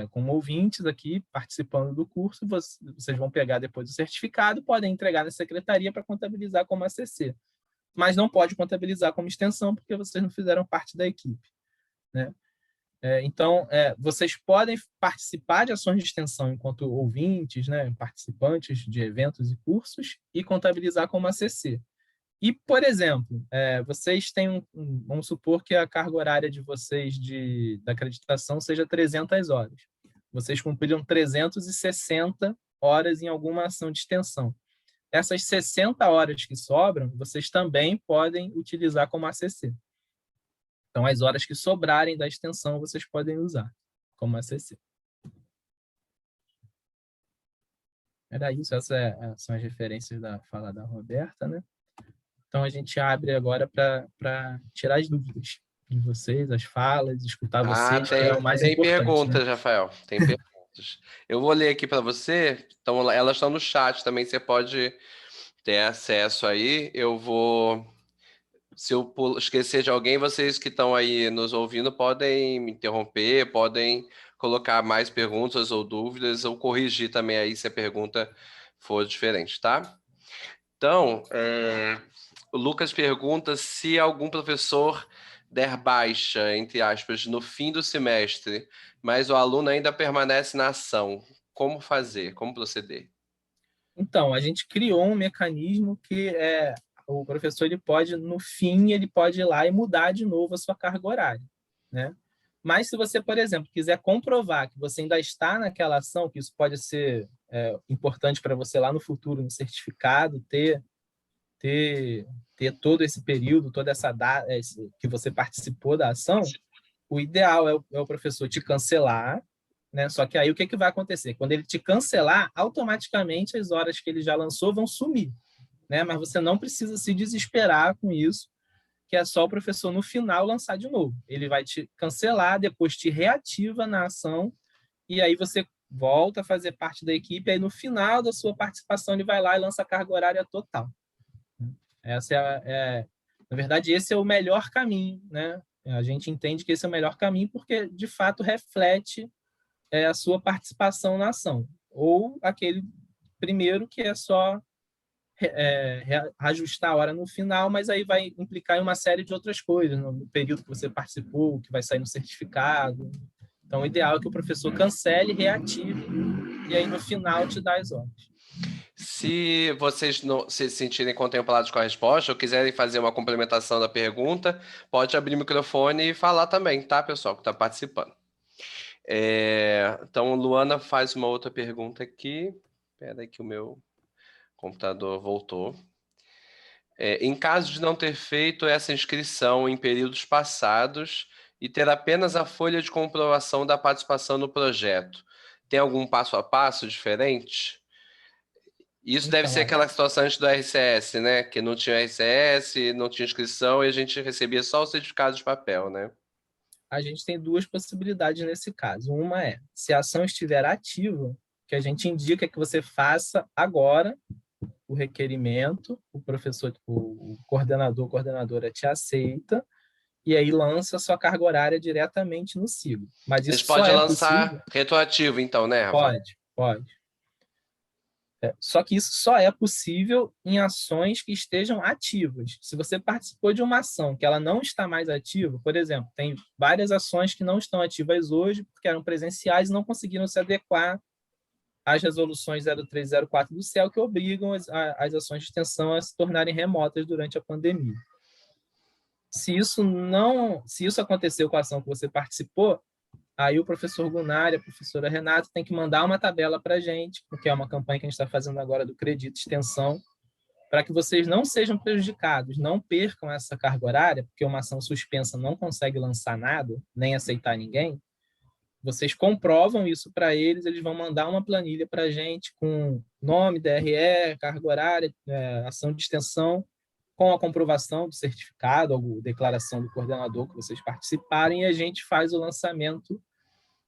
[SPEAKER 2] como ouvintes aqui, participando do curso, vocês vão pegar depois o certificado, podem entregar na secretaria para contabilizar como ACC. Mas não pode contabilizar como extensão, porque vocês não fizeram parte da equipe. Né? Então, vocês podem participar de ações de extensão enquanto ouvintes, né, participantes de eventos e cursos, e contabilizar como ACC. E, por exemplo, vocês têm vamos supor que a carga horária de vocês da acreditação seja 300 horas. Vocês cumpriram 360 horas em alguma ação de extensão. Essas 60 horas que sobram, vocês também podem utilizar como ACC. Então, as horas que sobrarem da extensão, vocês podem usar como ACC. Era isso, essas são as referências da fala da Roberta, né? Então, a gente abre agora para tirar as dúvidas de vocês, as falas, escutar vocês, que é o mais
[SPEAKER 1] tem
[SPEAKER 2] importante.
[SPEAKER 1] Perguntas,
[SPEAKER 2] né?
[SPEAKER 1] Rafael, tem perguntas. Eu vou ler aqui para você, então, elas estão no chat também, você pode ter acesso aí. Eu vou... Se eu esquecer de alguém, vocês que estão aí nos ouvindo podem me interromper, podem colocar mais perguntas ou dúvidas, ou corrigir também aí se a pergunta for diferente, tá? Então, o Lucas pergunta se algum professor der baixa, entre aspas, no fim do semestre, mas o aluno ainda permanece na ação. Como fazer? Como proceder?
[SPEAKER 2] Então, a gente criou um mecanismo que o professor ele pode, no fim, ele pode ir lá e mudar de novo a sua carga horária. Né? Mas se você, por exemplo, quiser comprovar que você ainda está naquela ação, que isso pode ser importante para você lá no futuro, no certificado, ter todo esse período, toda essa data que você participou da ação, o ideal é o professor te cancelar, né? Só que aí o que vai acontecer? Quando ele te cancelar, automaticamente as horas que ele já lançou vão sumir, né? Mas você não precisa se desesperar com isso, que é só o professor no final lançar de novo. Ele vai te cancelar, depois te reativa na ação, e aí você volta a fazer parte da equipe, aí no final da sua participação ele vai lá e lança a carga horária total. Essa na verdade, esse é o melhor caminho, né? A gente entende que esse é o melhor caminho porque, de fato, reflete a sua participação na ação. Ou aquele primeiro que é só ajustar a hora no final, mas aí vai implicar em uma série de outras coisas, no período que você participou, que vai sair no certificado. Então, o ideal é que o professor cancele, reative, e aí no final te dá as horas.
[SPEAKER 1] Se vocês não se sentirem contemplados com a resposta ou quiserem fazer uma complementação da pergunta, pode abrir o microfone e falar também, tá, pessoal, que está participando. Então, Luana faz uma outra pergunta aqui. Espera aí que o meu computador voltou. Em caso de não ter feito essa inscrição em períodos passados e ter apenas a folha de comprovação da participação no projeto, tem algum passo a passo diferente? Isso deve ser aquela situação antes do RCS, né? Que não tinha RCS, não tinha inscrição e a gente recebia só o certificado de papel, né?
[SPEAKER 2] A gente tem duas possibilidades nesse caso. Uma é, se a ação estiver ativa, que a gente indica que você faça agora o requerimento, o professor, o coordenador, coordenadora te aceita, e aí lança a sua carga horária diretamente no SIGO. Mas
[SPEAKER 1] A
[SPEAKER 2] isso
[SPEAKER 1] gente
[SPEAKER 2] só
[SPEAKER 1] pode
[SPEAKER 2] é
[SPEAKER 1] lançar
[SPEAKER 2] possível...
[SPEAKER 1] retroativo, então, né, Rafa?
[SPEAKER 2] Pode. Só que isso só é possível em ações que estejam ativas. Se você participou de uma ação que ela não está mais ativa, por exemplo, tem várias ações que não estão ativas hoje porque eram presenciais e não conseguiram se adequar às resoluções 0304 do CEL que obrigam as ações de extensão a se tornarem remotas durante a pandemia. Se isso aconteceu com a ação que você participou, aí o professor Gunnar e a professora Renata tem que mandar uma tabela para a gente, porque é uma campanha que a gente está fazendo agora do Crédito Extensão, para que vocês não sejam prejudicados, não percam essa carga horária, porque uma ação suspensa não consegue lançar nada, nem aceitar ninguém. Vocês comprovam isso para eles, eles vão mandar uma planilha para a gente com nome, DRE, carga horária, ação de extensão, com a comprovação do certificado, ou declaração do coordenador que vocês participarem, e a gente faz o lançamento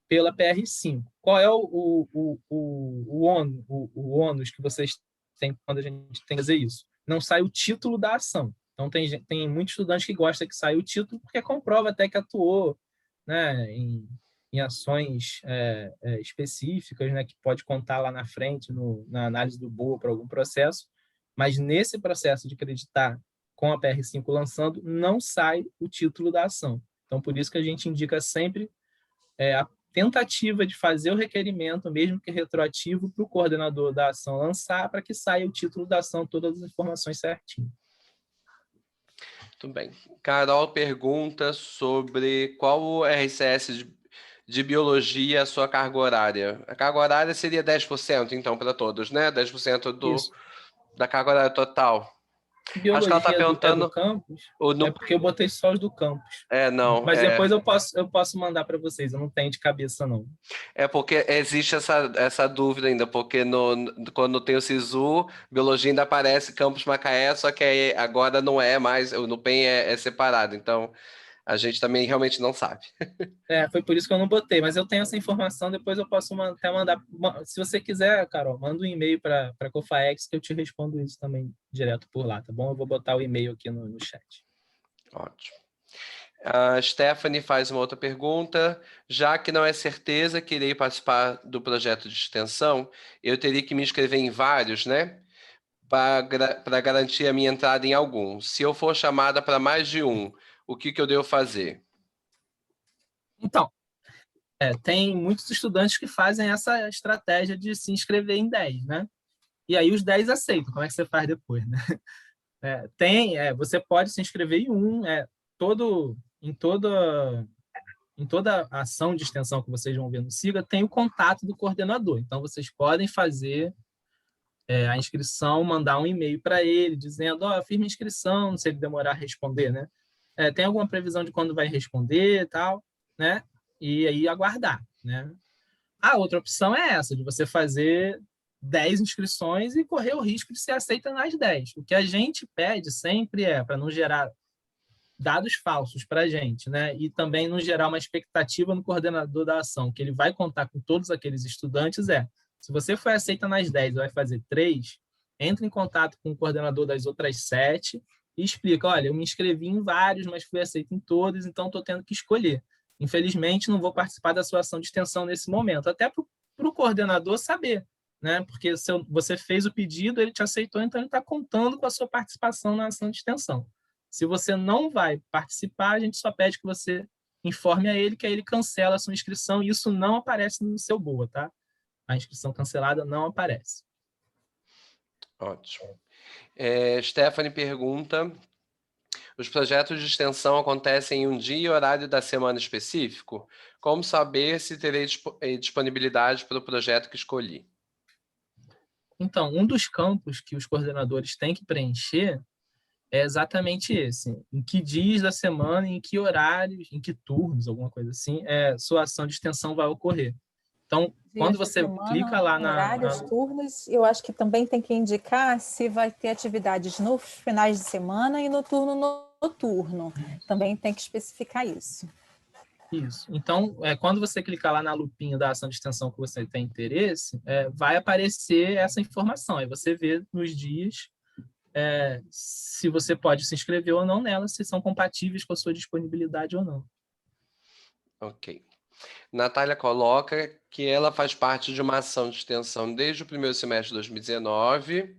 [SPEAKER 2] pela PR5. Qual é o ônus que vocês têm quando a gente tem que fazer isso? Não sai o título da ação. Então, tem muitos estudantes que gostam que saia o título, porque comprova até que atuou, né, em ações específicas, né, que pode contar lá na frente, na análise do BOA para algum processo, mas nesse processo de acreditar com a PR5 lançando, não sai o título da ação. Então, por isso que a gente indica sempre a tentativa de fazer o requerimento, mesmo que retroativo, para o coordenador da ação lançar, para que saia o título da ação, todas as informações certinho.
[SPEAKER 1] Muito bem. Carol pergunta sobre qual o RCS de biologia a sua carga horária. A carga horária seria 10%, então, para todos, né? 10% da carga horária total.
[SPEAKER 2] Biologia
[SPEAKER 1] acho que ela está perguntando...
[SPEAKER 2] do campus? É porque eu botei só os do campus.
[SPEAKER 1] Não.
[SPEAKER 2] Mas depois eu posso mandar para vocês, eu não tenho de cabeça, não.
[SPEAKER 1] É porque existe essa dúvida ainda, porque quando tem o SISU, biologia ainda aparece campus Macaé, só que aí agora não é mais, o NUPEM é separado, então a gente também realmente não sabe.
[SPEAKER 2] Foi por isso que eu não botei, mas eu tenho essa informação, depois eu posso até mandar. Se você quiser, Carol, manda um e-mail para a Cofaex que eu te respondo isso também direto por lá, tá bom? Eu vou botar o e-mail aqui no chat.
[SPEAKER 1] Ótimo. A Stephanie faz uma outra pergunta. Já que não é certeza que irei participar do projeto de extensão, eu teria que me inscrever em vários, né? Para garantir a minha entrada em algum. Se eu for chamada para mais de um, o que eu devo fazer?
[SPEAKER 2] Então, tem muitos estudantes que fazem essa estratégia de se inscrever em 10, né? E aí os 10 aceitam. Como é que você faz depois, né? Você pode se inscrever em um, em toda ação de extensão que vocês vão ver no SIGA, tem o contato do coordenador. Então, vocês podem fazer a inscrição, mandar um e-mail para ele, dizendo, eu fiz minha inscrição, não sei se demorar a responder, né? Tem alguma previsão de quando vai responder e tal, né? E aí aguardar, né? A outra opção é essa, de você fazer 10 inscrições e correr o risco de ser aceita nas 10. O que a gente pede sempre para não gerar dados falsos para a gente, né? E também não gerar uma expectativa no coordenador da ação, que ele vai contar com todos aqueles estudantes, se você foi aceita nas 10 e vai fazer 3, entre em contato com o coordenador das outras 7 e explica, olha, eu me inscrevi em vários, mas fui aceito em todos, então estou tendo que escolher. Infelizmente, não vou participar da sua ação de extensão nesse momento, até para o coordenador saber, né? Porque se você fez o pedido, ele te aceitou, então ele está contando com a sua participação na ação de extensão. Se você não vai participar, a gente só pede que você informe a ele que aí ele cancela a sua inscrição e isso não aparece no seu BOA, tá? A inscrição cancelada não aparece.
[SPEAKER 1] Ótimo. Stephanie pergunta: os projetos de extensão acontecem em um dia e horário da semana específico? Como saber se terei disponibilidade para o projeto que escolhi?
[SPEAKER 2] Então, um dos campos que os coordenadores têm que preencher é exatamente esse. Em que dias da semana, em que horários, em que turnos, alguma coisa assim, sua ação de extensão vai ocorrer. Então, quando você clica lá
[SPEAKER 3] horários, turnos, eu acho que também tem que indicar se vai ter atividades nos finais de semana e no turno noturno. Também tem que especificar isso.
[SPEAKER 2] Isso. Então, quando você clicar lá na lupinha da ação de extensão que você tem interesse, vai aparecer essa informação. Aí você vê nos dias se você pode se inscrever ou não nela, se são compatíveis com a sua disponibilidade ou não.
[SPEAKER 1] Ok. Natália coloca que ela faz parte de uma ação de extensão desde o primeiro semestre de 2019.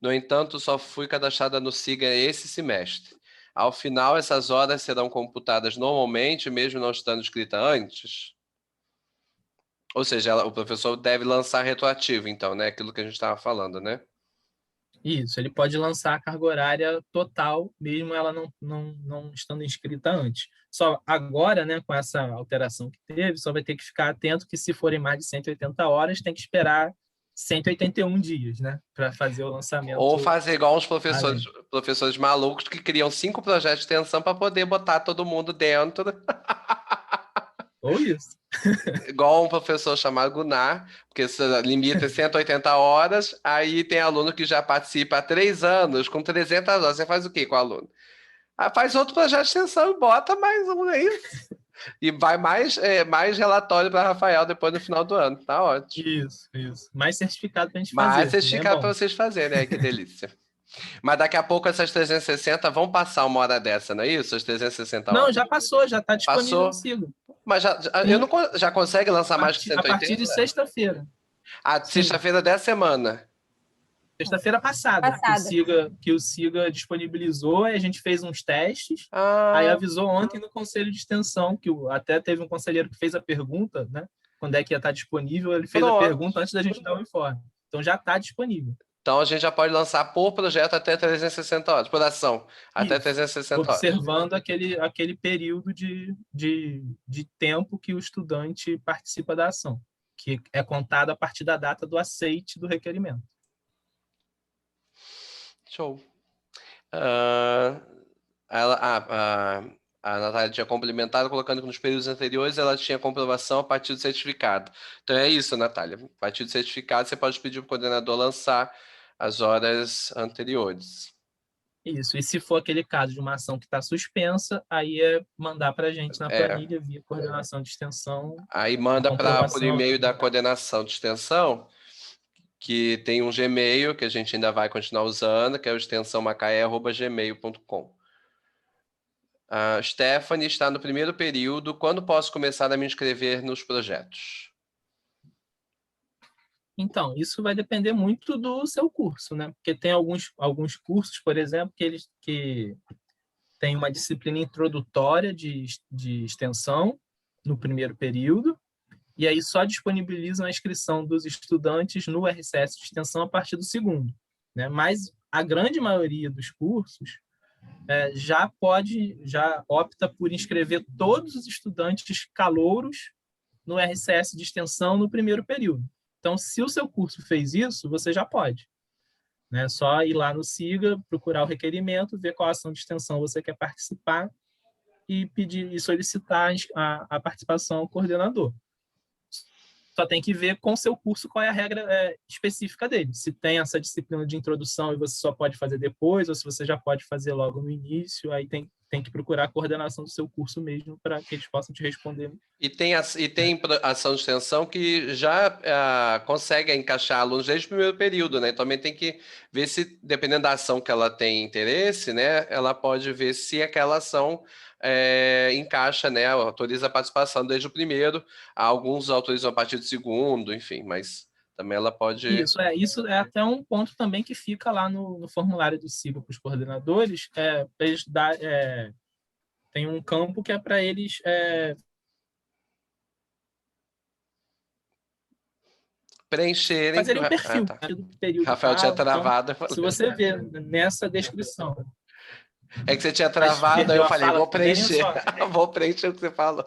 [SPEAKER 1] No entanto, só fui cadastrada no SIGA esse semestre. Ao final, essas horas serão computadas normalmente, mesmo não estando escrita antes? Ou seja, o professor deve lançar retroativo, então, né? Aquilo que a gente estava falando, né?
[SPEAKER 2] Isso, ele pode lançar a carga horária total, mesmo ela não estando inscrita antes. Só agora, né, com essa alteração que teve, só vai ter que ficar atento que se forem mais de 180 horas, tem que esperar 181 dias, né, para fazer o lançamento.
[SPEAKER 1] Ou fazer igual uns professores malucos que criam 5 projetos de extensão para poder botar todo mundo dentro.
[SPEAKER 2] Ou isso.
[SPEAKER 1] Igual um professor chamado Gunnar, porque limita 180 horas, aí tem aluno que já participa há 3 anos, com 300 horas. Você faz o quê com o aluno? Faz outro projeto de extensão e bota mais um aí. E vai mais relatório para Rafael depois no final do ano. Tá ótimo.
[SPEAKER 2] Isso. Mais certificado para a gente fazer.
[SPEAKER 1] Mais certificado para vocês fazerem, né? Que delícia. Mas daqui a pouco essas 360 vão passar uma hora dessa, não é isso? As 360 horas.
[SPEAKER 2] Não, já passou, já está disponível no SIGA.
[SPEAKER 1] Mas já consegue lançar mais que 180?
[SPEAKER 2] A partir de sexta-feira.
[SPEAKER 1] Sexta-feira dessa semana.
[SPEAKER 2] Sexta-feira passada. Que o SIGA disponibilizou, a gente fez uns testes, aí avisou ontem no Conselho de Extensão, que até teve um conselheiro que fez a pergunta, né? Quando é que ia estar disponível, ele fez a pergunta antes da gente dar o informe. Então já está disponível.
[SPEAKER 1] Então a gente já pode lançar por projeto até 360 horas, por ação, até 360 horas.
[SPEAKER 2] Observando aquele período de tempo que o estudante participa da ação, que é contado a partir da data do aceite do requerimento.
[SPEAKER 1] Show. A Natália tinha complementado colocando que nos períodos anteriores ela tinha comprovação a partir do certificado. Então é isso, Natália. A partir do certificado você pode pedir para o coordenador lançar as horas anteriores.
[SPEAKER 2] Isso. E se for aquele caso de uma ação que está suspensa, aí é mandar para a gente na planilha via coordenação de extensão.
[SPEAKER 1] Aí manda por e-mail da coordenação de extensão, que tem um Gmail que a gente ainda vai continuar usando, que é o extensãomacaé@gmail.com. A Stephanie está no primeiro período. Quando posso começar a me inscrever nos projetos?
[SPEAKER 2] Então, isso vai depender muito do seu curso, né? Porque tem alguns cursos, por exemplo, que tem uma disciplina introdutória de extensão no primeiro período, e aí só disponibilizam a inscrição dos estudantes no RCS de extensão a partir do segundo, né? Mas a grande maioria dos cursos já opta por inscrever todos os estudantes calouros no RCS de extensão no primeiro período. Então, se o seu curso fez isso, você já pode. É só ir lá no SIGA, procurar o requerimento, ver qual ação de extensão você quer participar e pedir e solicitar a participação ao coordenador. só tem que ver com o seu curso qual é a regra específica dele. Se tem essa disciplina de introdução e você só pode fazer depois, ou se você já pode fazer logo no início, aí tem que procurar a coordenação do seu curso mesmo para que eles possam te responder.
[SPEAKER 1] E tem ação de extensão que já consegue encaixar alunos desde o primeiro período, né? Também tem que ver se, dependendo da ação que ela tem interesse, né? Ela pode ver se aquela ação encaixa, né? Autoriza a participação desde o primeiro, alguns autorizam a partir do segundo, enfim, mas também ela pode...
[SPEAKER 2] Isso é até um ponto também que fica lá no formulário do SIGA para os coordenadores, tem um campo que é para eles...
[SPEAKER 1] preencherem...
[SPEAKER 2] fazerem um perfil do período.
[SPEAKER 1] Rafael tinha travado.
[SPEAKER 2] Então, se você vê nessa descrição...
[SPEAKER 1] É que você tinha travado, aí eu falei, vou preencher. Vou preencher o que você falou.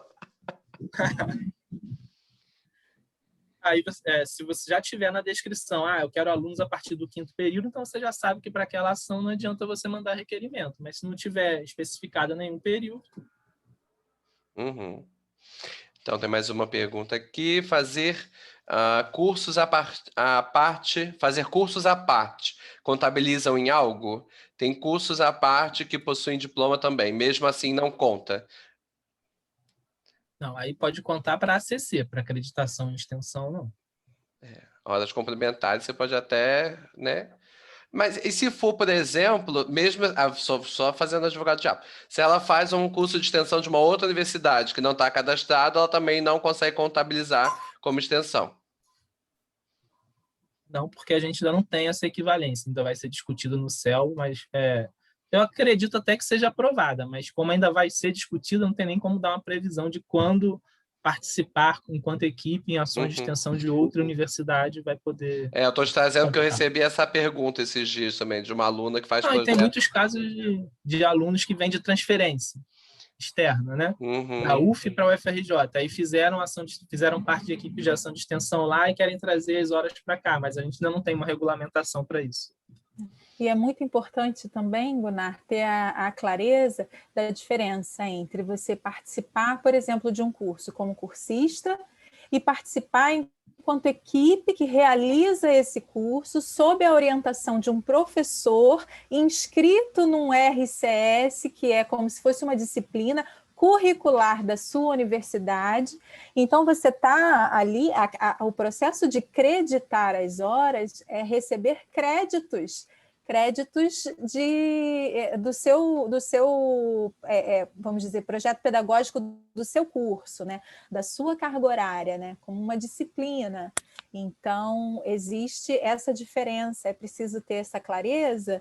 [SPEAKER 2] Aí, se você já tiver na descrição, eu quero alunos a partir do 5º período, então você já sabe que para aquela ação não adianta você mandar requerimento. Mas se não tiver especificado nenhum período...
[SPEAKER 1] Uhum. Então, tem mais uma pergunta aqui. Fazer cursos fazer cursos à parte, contabilizam em algo? Tem cursos à parte que possuem diploma também, mesmo assim não conta?
[SPEAKER 2] Não, aí pode contar para ACC, para acreditação em extensão, não.
[SPEAKER 1] Horas complementares você pode até, né? Mas e se for, por exemplo, mesmo só fazendo advogado diabo, se ela faz um curso de extensão de uma outra universidade que não está cadastrada, ela também não consegue contabilizar como extensão?
[SPEAKER 2] Não, porque a gente ainda não tem essa equivalência, ainda vai ser discutido no CEL, mas eu acredito até que seja aprovada, mas como ainda vai ser discutido, não tem nem como dar uma previsão de quando participar enquanto equipe em ações de extensão de outra universidade vai poder...
[SPEAKER 1] eu estou te trazendo que eu recebi essa pergunta esses dias também, de uma aluna que faz projeto.
[SPEAKER 2] E tem muitos casos de alunos que vêm de transferência externa, né? Da UF para a UFRJ. Aí fizeram parte de equipe de ação de extensão lá e querem trazer as horas para cá, mas a gente ainda não tem uma regulamentação para isso.
[SPEAKER 3] E é muito importante também, Gunnar, ter a clareza da diferença entre você participar, por exemplo, de um curso como cursista e participar enquanto equipe que realiza esse curso sob a orientação de um professor inscrito num RCS, que é como se fosse uma disciplina curricular da sua universidade. Então, você está ali, o processo de creditar as horas é receber créditos do seu vamos dizer, projeto pedagógico do seu curso, né? Da sua carga horária, né? Como uma disciplina. Então, existe essa diferença, é preciso ter essa clareza,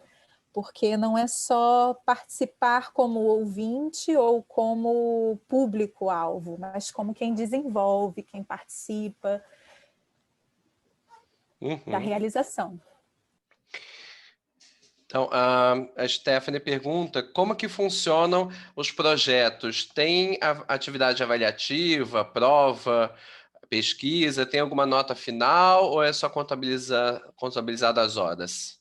[SPEAKER 3] porque não é só participar como ouvinte ou como público-alvo, mas como quem desenvolve, quem participa da realização.
[SPEAKER 1] Então, a Stephanie pergunta como que funcionam os projetos? Tem atividade avaliativa, prova, pesquisa? Tem alguma nota final ou é só contabilizado as horas?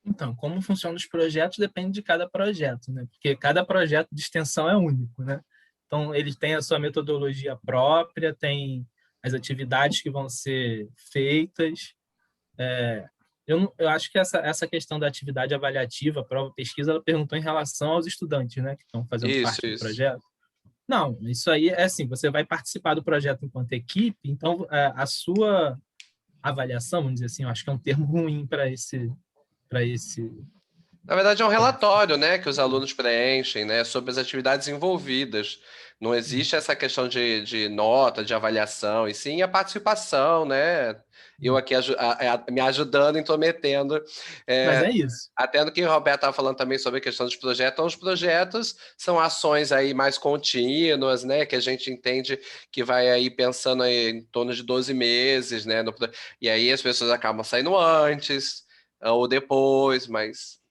[SPEAKER 2] Então, como funcionam os projetos depende de cada projeto, né? Porque cada projeto de extensão é único, né? Então, eles têm a sua metodologia própria, tem as atividades que vão ser feitas. Eu acho que essa questão da atividade avaliativa, prova, pesquisa, ela perguntou em relação aos estudantes, né, que estão fazendo parte do projeto. Não, isso aí é assim, você vai participar do projeto enquanto equipe, então a sua avaliação, vamos dizer assim, eu acho que é um termo ruim para esse...
[SPEAKER 1] Na verdade, é um relatório, né, que os alunos preenchem, né, sobre as atividades envolvidas. Não existe essa questão de nota, de avaliação, e sim a participação, né? Eu aqui me ajudando, intrometendo.
[SPEAKER 2] Mas é isso.
[SPEAKER 1] Até no que o Roberto estava falando também sobre a questão dos projetos. Então, os projetos são ações aí mais contínuas, né? Que a gente entende que vai aí pensando aí em torno de 12 meses, né? E aí as pessoas acabam saindo antes ou depois, mas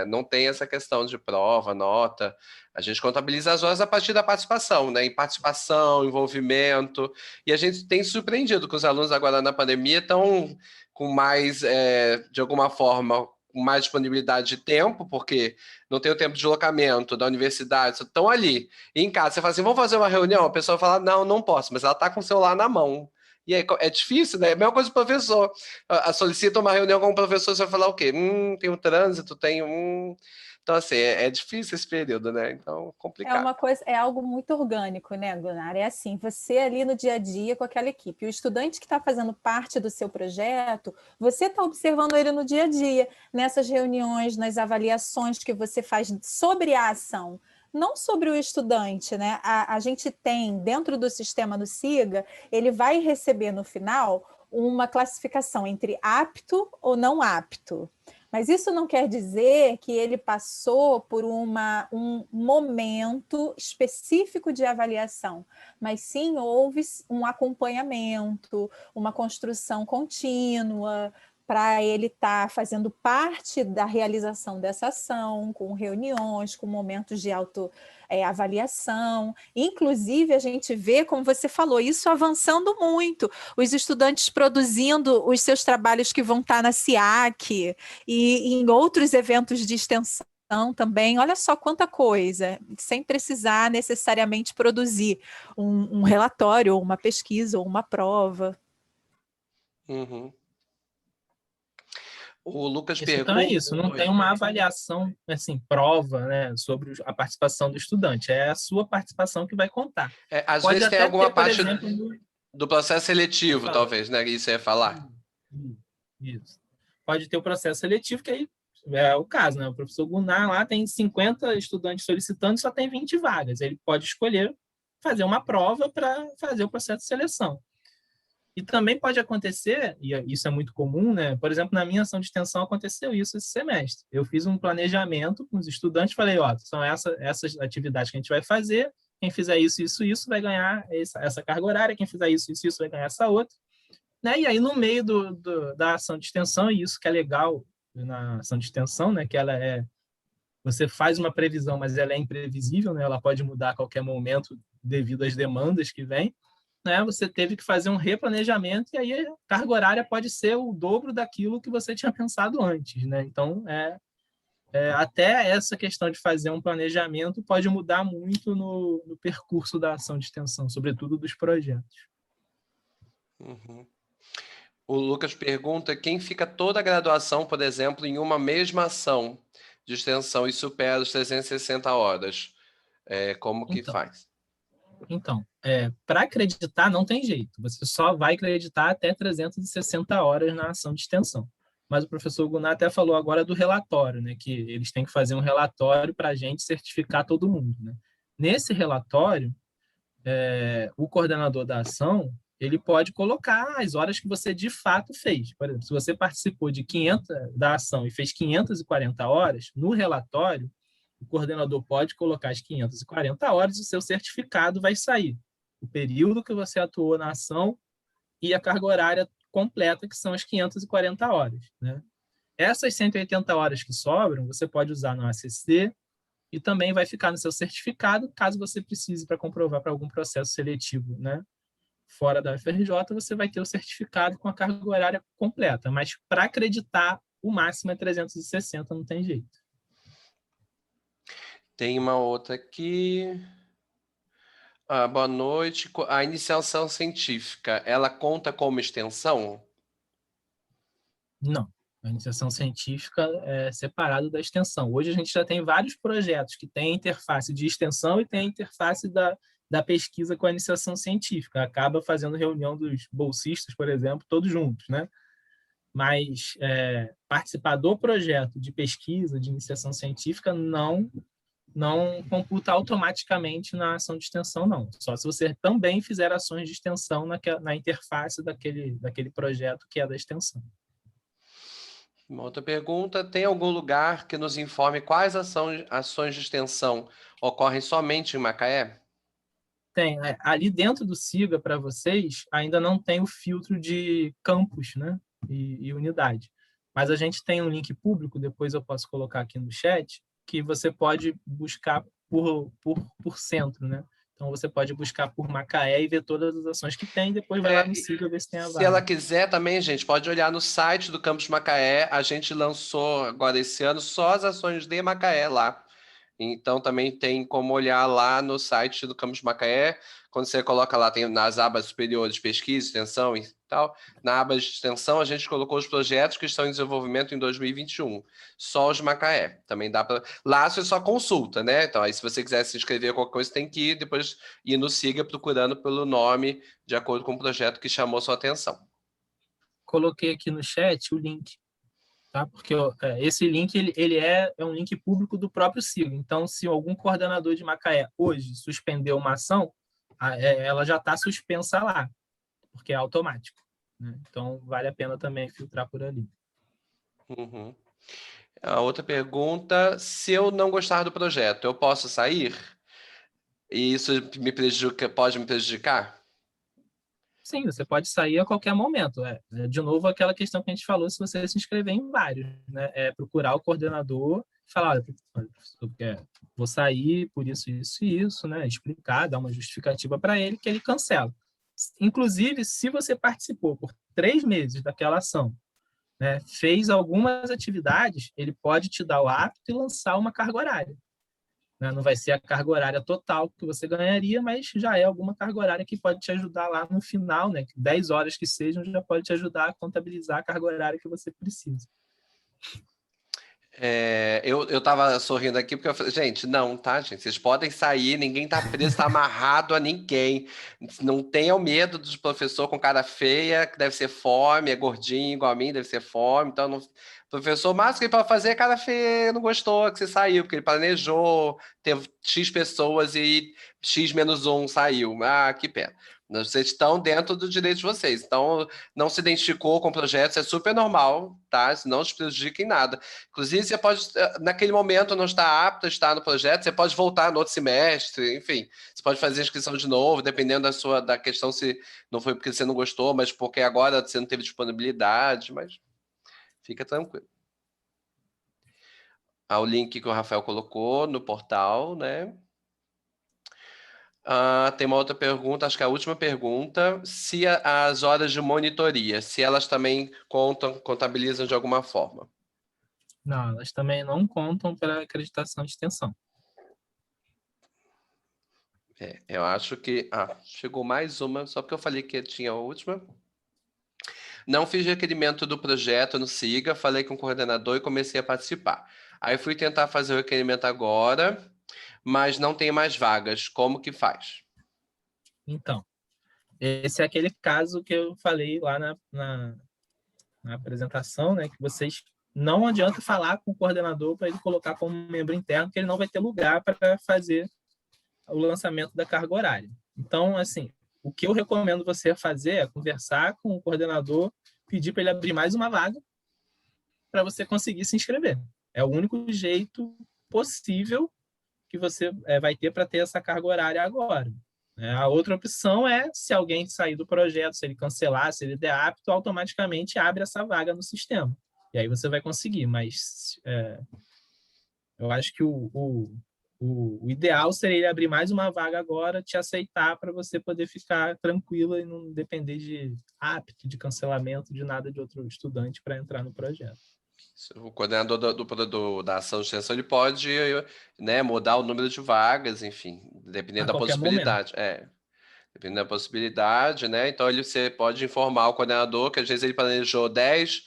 [SPEAKER 1] não tem essa questão de prova, nota. A gente contabiliza as horas a partir da participação, né? Em participação, envolvimento. E a gente tem surpreendido que os alunos agora na pandemia estão com mais, de alguma forma, com mais disponibilidade de tempo, porque não tem o tempo de deslocamento da universidade, estão ali. E em casa, você fala assim, vamos fazer uma reunião? A pessoa fala, não, não posso, mas ela está com o celular na mão. E aí é difícil, né? É a mesma coisa do professor. Solicita uma reunião com o professor, você vai falar o quê? Tem um trânsito, tem um... Então, assim, é difícil esse período, né? Então,
[SPEAKER 3] É
[SPEAKER 1] complicado.
[SPEAKER 3] uma coisa, é algo muito orgânico, né, Gunnar? É assim, você ali no dia a dia com aquela equipe, o estudante que está fazendo parte do seu projeto, você está observando ele no dia a dia, nessas reuniões, nas avaliações que você faz sobre a ação, não sobre o estudante, né? A gente tem, dentro do sistema do SIGA, ele vai receber no final uma classificação entre apto ou não apto. Mas isso não quer dizer que ele passou por um momento específico de avaliação, mas sim houve um acompanhamento, uma construção contínua para ele estar fazendo parte da realização dessa ação, com reuniões, com momentos de autoavaliação. Inclusive, a gente vê, como você falou, isso avançando muito, os estudantes produzindo os seus trabalhos que vão estar na SIAC, e em outros eventos de extensão também. Olha só quanta coisa, sem precisar necessariamente produzir um relatório, ou uma pesquisa, ou uma prova.
[SPEAKER 1] Uhum. O Lucas
[SPEAKER 2] Então é
[SPEAKER 1] pergunta...
[SPEAKER 2] isso, não tem uma avaliação, assim, prova, né, sobre a participação do estudante, é a sua participação que vai contar.
[SPEAKER 1] Às
[SPEAKER 2] Pode
[SPEAKER 1] vezes tem
[SPEAKER 2] até
[SPEAKER 1] alguma
[SPEAKER 2] ter, por
[SPEAKER 1] parte
[SPEAKER 2] exemplo,
[SPEAKER 1] do processo seletivo, talvez, né? Isso ia falar.
[SPEAKER 2] Isso. Pode ter o processo seletivo, que aí é o caso, né? O professor Gunnar lá tem 50 estudantes solicitando e só tem 20 vagas. Ele pode escolher fazer uma prova para fazer o processo de seleção. E também pode acontecer, e isso é muito comum, né? Por exemplo, na minha ação de extensão aconteceu isso esse semestre. Eu fiz um planejamento com os estudantes, falei, ó, são essas atividades que a gente vai fazer, quem fizer isso vai ganhar essa carga horária, quem fizer isso vai ganhar essa outra. Né? E aí, no meio da ação de extensão, e isso que é legal na ação de extensão, né? Que você faz uma previsão, mas ela é imprevisível, né? Ela pode mudar a qualquer momento devido às demandas que vêm. Né, você teve que fazer um replanejamento e aí a carga horária pode ser o dobro daquilo que você tinha pensado antes. Né? Então, até essa questão de fazer um planejamento pode mudar muito no percurso da ação de extensão, sobretudo dos projetos.
[SPEAKER 1] Uhum. O Lucas pergunta quem fica toda a graduação, por exemplo, em uma mesma ação de extensão e supera os 360 horas. Como que faz?
[SPEAKER 2] Então, para acreditar não tem jeito. Você só vai acreditar até 360 horas na ação de extensão. Mas o professor Gunnar até falou agora do relatório, né? Que eles têm que fazer um relatório para a gente certificar todo mundo. Né? Nesse relatório, o coordenador da ação ele pode colocar as horas que você de fato fez. Por exemplo, se você participou de 500 da ação e fez 540 horas, no relatório, o coordenador pode colocar as 540 horas e o seu certificado vai sair. O período que você atuou na ação e a carga horária completa, que são as 540 horas. Né? Essas 180 horas que sobram, você pode usar no ACC e também vai ficar no seu certificado, caso você precise para comprovar para algum processo seletivo. Né? Fora da UFRJ, você vai ter o certificado com a carga horária completa, mas para acreditar, o máximo é 360, não tem jeito.
[SPEAKER 1] Tem uma outra aqui. Boa noite. A iniciação científica, ela conta como extensão?
[SPEAKER 2] Não. A iniciação científica é separado da extensão. Hoje a gente já tem vários projetos que têm interface de extensão e tem a interface da pesquisa com a iniciação científica. Acaba fazendo reunião dos bolsistas, por exemplo, todos juntos, né? Mas participar do projeto de pesquisa, de iniciação científica, não computa automaticamente na ação de extensão, não. Só se você também fizer ações de extensão na interface daquele projeto que é da extensão.
[SPEAKER 1] Uma outra pergunta, tem algum lugar que nos informe quais ações de extensão ocorrem somente em Macaé?
[SPEAKER 2] Tem. Ali dentro do SIGA, para vocês, ainda não tem o filtro de campus, né? E unidade. Mas a gente tem um link público, depois eu posso colocar aqui no chat, que você pode buscar por centro, né? Então, você pode buscar por Macaé e ver todas as ações que tem, depois vai lá no SIGA ver se tem a vaga.
[SPEAKER 1] Se ela quiser também, gente, pode olhar no site do Campus Macaé. A gente lançou agora esse ano só as ações de Macaé lá. Então, também tem como olhar lá no site do Campus Macaé. Quando você coloca lá, tem nas abas superiores, pesquisa, extensão e tal. Na aba de extensão, a gente colocou os projetos que estão em desenvolvimento em 2021. Só os Macaé. Também dá para... Lá você só consulta, né? Então, aí se você quiser se inscrever em qualquer coisa, tem que ir, depois ir no Siga procurando pelo nome, de acordo com o projeto que chamou sua atenção.
[SPEAKER 2] Coloquei aqui no chat o link, tá? Porque esse link ele é um link público do próprio SIGA. Então, se algum coordenador de Macaé hoje suspendeu uma ação, ela já está suspensa lá, porque é automático, né? Então, vale a pena também filtrar por ali.
[SPEAKER 1] Uhum. A outra pergunta, se eu não gostar do projeto, eu posso sair? E isso pode me prejudicar?
[SPEAKER 2] Sim, você pode sair a qualquer momento. De novo, aquela questão que a gente falou, se você se inscrever em vários, né? É procurar o coordenador e falar, olha, vou sair por isso, isso e isso, né? Explicar, dar uma justificativa para ele que ele cancela. Inclusive, se você participou por 3 meses daquela ação, né, fez algumas atividades, ele pode te dar o apto e lançar uma carga horária. Não vai ser a carga horária total que você ganharia, mas já é alguma carga horária que pode te ajudar lá no final, né? 10 horas que sejam, já pode te ajudar a contabilizar a carga horária que você precisa.
[SPEAKER 1] Eu tava sorrindo aqui porque eu falei, gente, não, tá, gente? Vocês podem sair, ninguém tá preso, tá amarrado a ninguém. Não tenham medo dos professor com cara feia, que deve ser fome, é gordinho igual a mim, deve ser fome. Então, professor, o máximo que ele pode fazer é cara feia, não gostou que você saiu, porque ele planejou, teve X pessoas e X menos um saiu. Ah, que pena. Vocês estão dentro do direito de vocês. Então, não se identificou com o projeto, isso é super normal, tá? Não te prejudica em nada. Inclusive, você pode, naquele momento, não estar apto a estar no projeto, você pode voltar no outro semestre, enfim. Você pode fazer a inscrição de novo, dependendo da questão, se não foi porque você não gostou, mas porque agora você não teve disponibilidade, mas fica tranquilo. O link que o Rafael colocou no portal, né? Tem uma outra pergunta, acho que é a última pergunta. Se as horas de monitoria, se elas também contabilizam de alguma forma.
[SPEAKER 2] Não, elas também não contam para acreditação de extensão.
[SPEAKER 1] Eu acho que... chegou mais uma, só porque eu falei que tinha a última. Não fiz requerimento do projeto no SIGA, falei com o coordenador e comecei a participar. Aí fui tentar fazer o requerimento agora, mas não tem mais vagas. Como que faz?
[SPEAKER 2] Então, esse é aquele caso que eu falei lá na apresentação, né? Que vocês não adianta falar com o coordenador para ele colocar como membro interno, que ele não vai ter lugar para fazer o lançamento da carga horária. Então, assim, o que eu recomendo você fazer é conversar com o coordenador, pedir para ele abrir mais uma vaga para você conseguir se inscrever. É o único jeito possível que você vai ter para ter essa carga horária agora. A outra opção é, se alguém sair do projeto, se ele cancelar, se ele der apto, automaticamente abre essa vaga no sistema. E aí você vai conseguir, mas eu acho que o ideal seria ele abrir mais uma vaga agora, te aceitar para você poder ficar tranquila e não depender de apto, de cancelamento, de nada de outro estudante para entrar no projeto.
[SPEAKER 1] O coordenador da ação de extensão ele pode, né, mudar o número de vagas, enfim, dependendo da possibilidade. Dependendo da possibilidade, né? Então você pode informar o coordenador que às vezes ele planejou 10,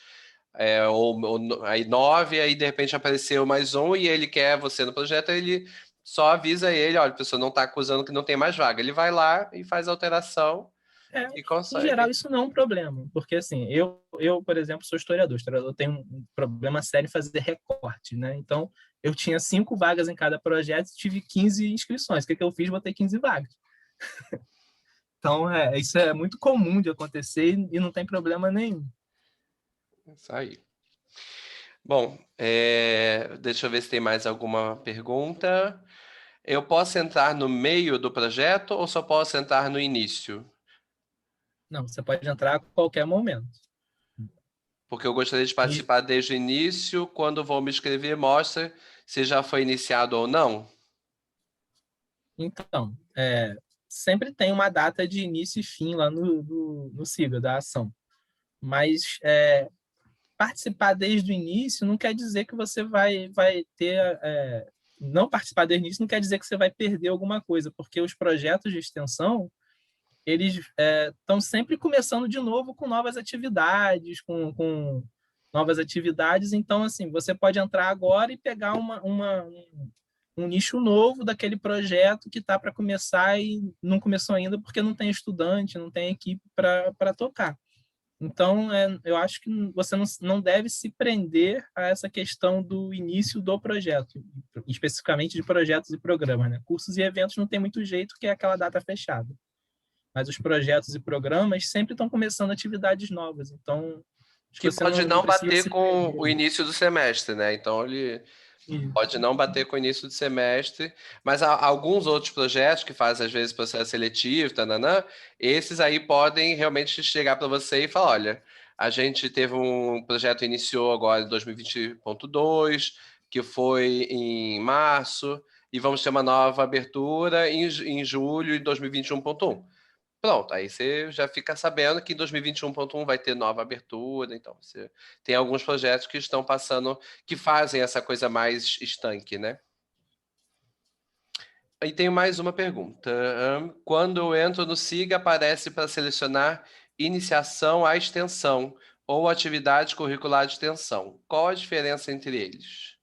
[SPEAKER 1] ou aí 9, aí de repente apareceu mais um e ele quer você no projeto, ele só avisa ele, olha, a pessoa não está acusando que não tem mais vaga. Ele vai lá e faz a alteração e consegue.
[SPEAKER 2] Em geral, isso não é um problema, porque assim, eu por exemplo, sou historiador. O historiador tem um problema sério em fazer recorte, né? Então, eu tinha 5 vagas em cada projeto e tive 15 inscrições. O que eu fiz? Botei 15 vagas. Então, isso é muito comum de acontecer e não tem problema nenhum.
[SPEAKER 1] Isso aí. Bom, deixa eu ver se tem mais alguma pergunta. Eu posso entrar no meio do projeto ou só posso entrar no início?
[SPEAKER 2] Não, você pode entrar a qualquer momento.
[SPEAKER 1] Porque eu gostaria de participar desde o início. Quando vou me inscrever, mostra se já foi iniciado ou não.
[SPEAKER 2] Então, sempre tem uma data de início e fim lá no SIGA, da ação. Mas participar desde o início não quer dizer que você vai ter não participar desde o início não quer dizer que você vai perder alguma coisa, porque os projetos de extensão, eles estão sempre começando de novo com novas atividades, com novas atividades. Então, assim, você pode entrar agora e pegar um nicho novo daquele projeto que está para começar e não começou ainda porque não tem estudante, não tem equipe para tocar. Então, eu acho que você não deve se prender a essa questão do início do projeto, especificamente de projetos e programas, né? Cursos e eventos não tem muito jeito, que é aquela data fechada. Mas os projetos e programas sempre estão começando atividades novas. Então, acho
[SPEAKER 1] Que
[SPEAKER 2] que você
[SPEAKER 1] pode
[SPEAKER 2] não
[SPEAKER 1] não
[SPEAKER 2] precisa
[SPEAKER 1] bater
[SPEAKER 2] se
[SPEAKER 1] com
[SPEAKER 2] prender.
[SPEAKER 1] o início do semestre, né? Então, ele pode não bater com o início do semestre, mas há alguns outros projetos que fazem, às vezes, processo seletivo, tananã, esses aí podem realmente chegar para você e falar, olha, a gente teve um projeto que iniciou agora em 2020.2, que foi em março, e vamos ter uma nova abertura em julho de 2021.1. Pronto, aí você já fica sabendo que em 2021.1 vai ter nova abertura, então você tem alguns projetos que estão passando, que fazem essa coisa mais estanque, né? E tenho mais uma pergunta. Quando eu entro no SIGA, aparece para selecionar iniciação à extensão ou atividade curricular de extensão. Qual a diferença entre eles?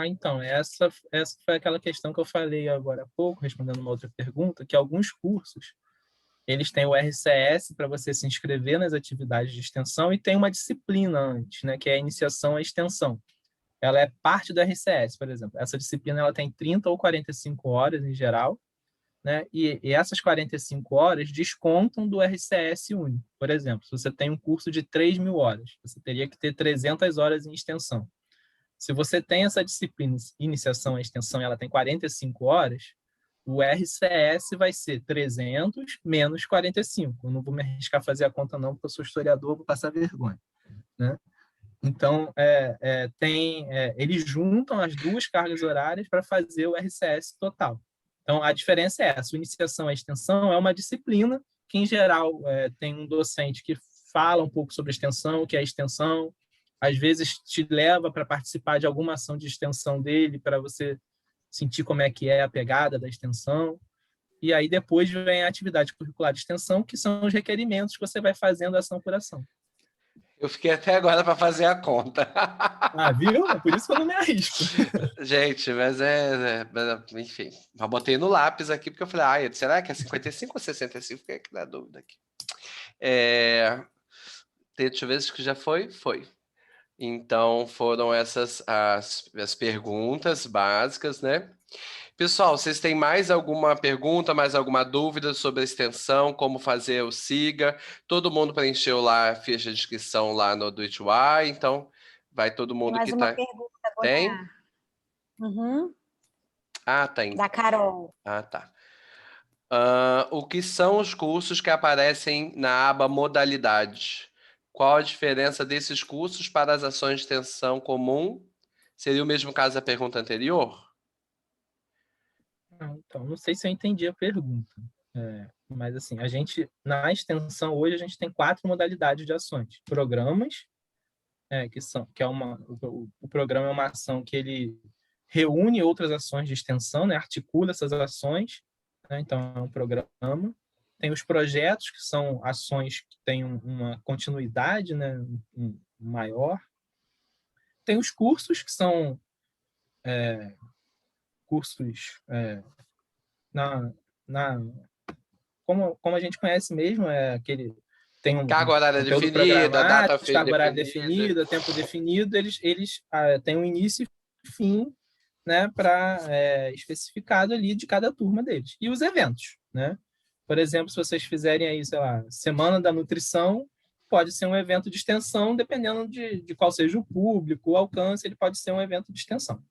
[SPEAKER 2] Então, essa foi aquela questão que eu falei agora há pouco, respondendo uma outra pergunta, que alguns cursos, eles têm o RCS para você se inscrever nas atividades de extensão e tem uma disciplina antes, né, que é a iniciação à extensão. Ela é parte do RCS, por exemplo. Essa disciplina ela tem 30 ou 45 horas em geral, né? E essas 45 horas descontam do RCS único. Por exemplo, se você tem um curso de 3.000 horas, você teria que ter 300 horas em extensão. Se você tem essa disciplina, iniciação à extensão, e ela tem 45 horas, o RCS vai ser 300 menos 45. Eu não vou me arriscar a fazer a conta não, porque eu sou historiador, vou passar vergonha, né? Então, eles juntam as duas cargas horárias para fazer o RCS total. Então, a diferença é essa: a iniciação à extensão é uma disciplina que, em geral, tem um docente que fala um pouco sobre extensão, o que é extensão, às vezes te leva para participar de alguma ação de extensão dele, para você sentir como é que é a pegada da extensão. E aí depois vem a atividade curricular de extensão, que são os requerimentos que você vai fazendo ação por ação.
[SPEAKER 1] Eu fiquei até agora para fazer a conta.
[SPEAKER 2] Ah, viu? É por isso que eu não me arrisco.
[SPEAKER 1] Gente, mas enfim, eu botei no lápis aqui porque eu falei, será que é 55 ou 65? Fiquei aqui na dúvida aqui. Deixa eu ver se já foi. Foi. Então, foram essas as perguntas básicas, né? Pessoal, vocês têm mais alguma pergunta, mais alguma dúvida sobre a extensão, como fazer o SIGA? Todo mundo preencheu lá a ficha de inscrição lá no Do It Why, então vai todo
[SPEAKER 3] Tem
[SPEAKER 1] mundo
[SPEAKER 3] mais
[SPEAKER 1] que
[SPEAKER 3] uma
[SPEAKER 1] tá...
[SPEAKER 3] pergunta,
[SPEAKER 1] Tem?
[SPEAKER 3] Goiás. Uhum.
[SPEAKER 1] Tem.
[SPEAKER 3] Da Carol.
[SPEAKER 1] Tá. O que são os cursos que aparecem na aba modalidade? Qual a diferença desses cursos para as ações de extensão comum? Seria o mesmo caso da pergunta anterior?
[SPEAKER 2] Então, não sei se eu entendi a pergunta. Mas, assim, na extensão, hoje, a gente tem 4 modalidades de ações. Programas, o programa é uma ação que ele reúne outras ações de extensão, né? Articula essas ações, né? Então, é um programa. Tem os projetos, que são ações que têm uma continuidade, né? Maior. Tem os cursos, que são cursos na, na como a gente conhece mesmo, tem um
[SPEAKER 1] Carga horária
[SPEAKER 2] conteúdo
[SPEAKER 1] definida,
[SPEAKER 2] programado,
[SPEAKER 1] data
[SPEAKER 2] carga horária
[SPEAKER 1] definida.
[SPEAKER 2] definida, tempo definido, eles têm um início e fim, né, especificado ali de cada turma deles. E os eventos, né? Por exemplo, se vocês fizerem aí, sei lá, Semana da Nutrição, pode ser um evento de extensão, dependendo de qual seja o público, o alcance, ele pode ser um evento de extensão.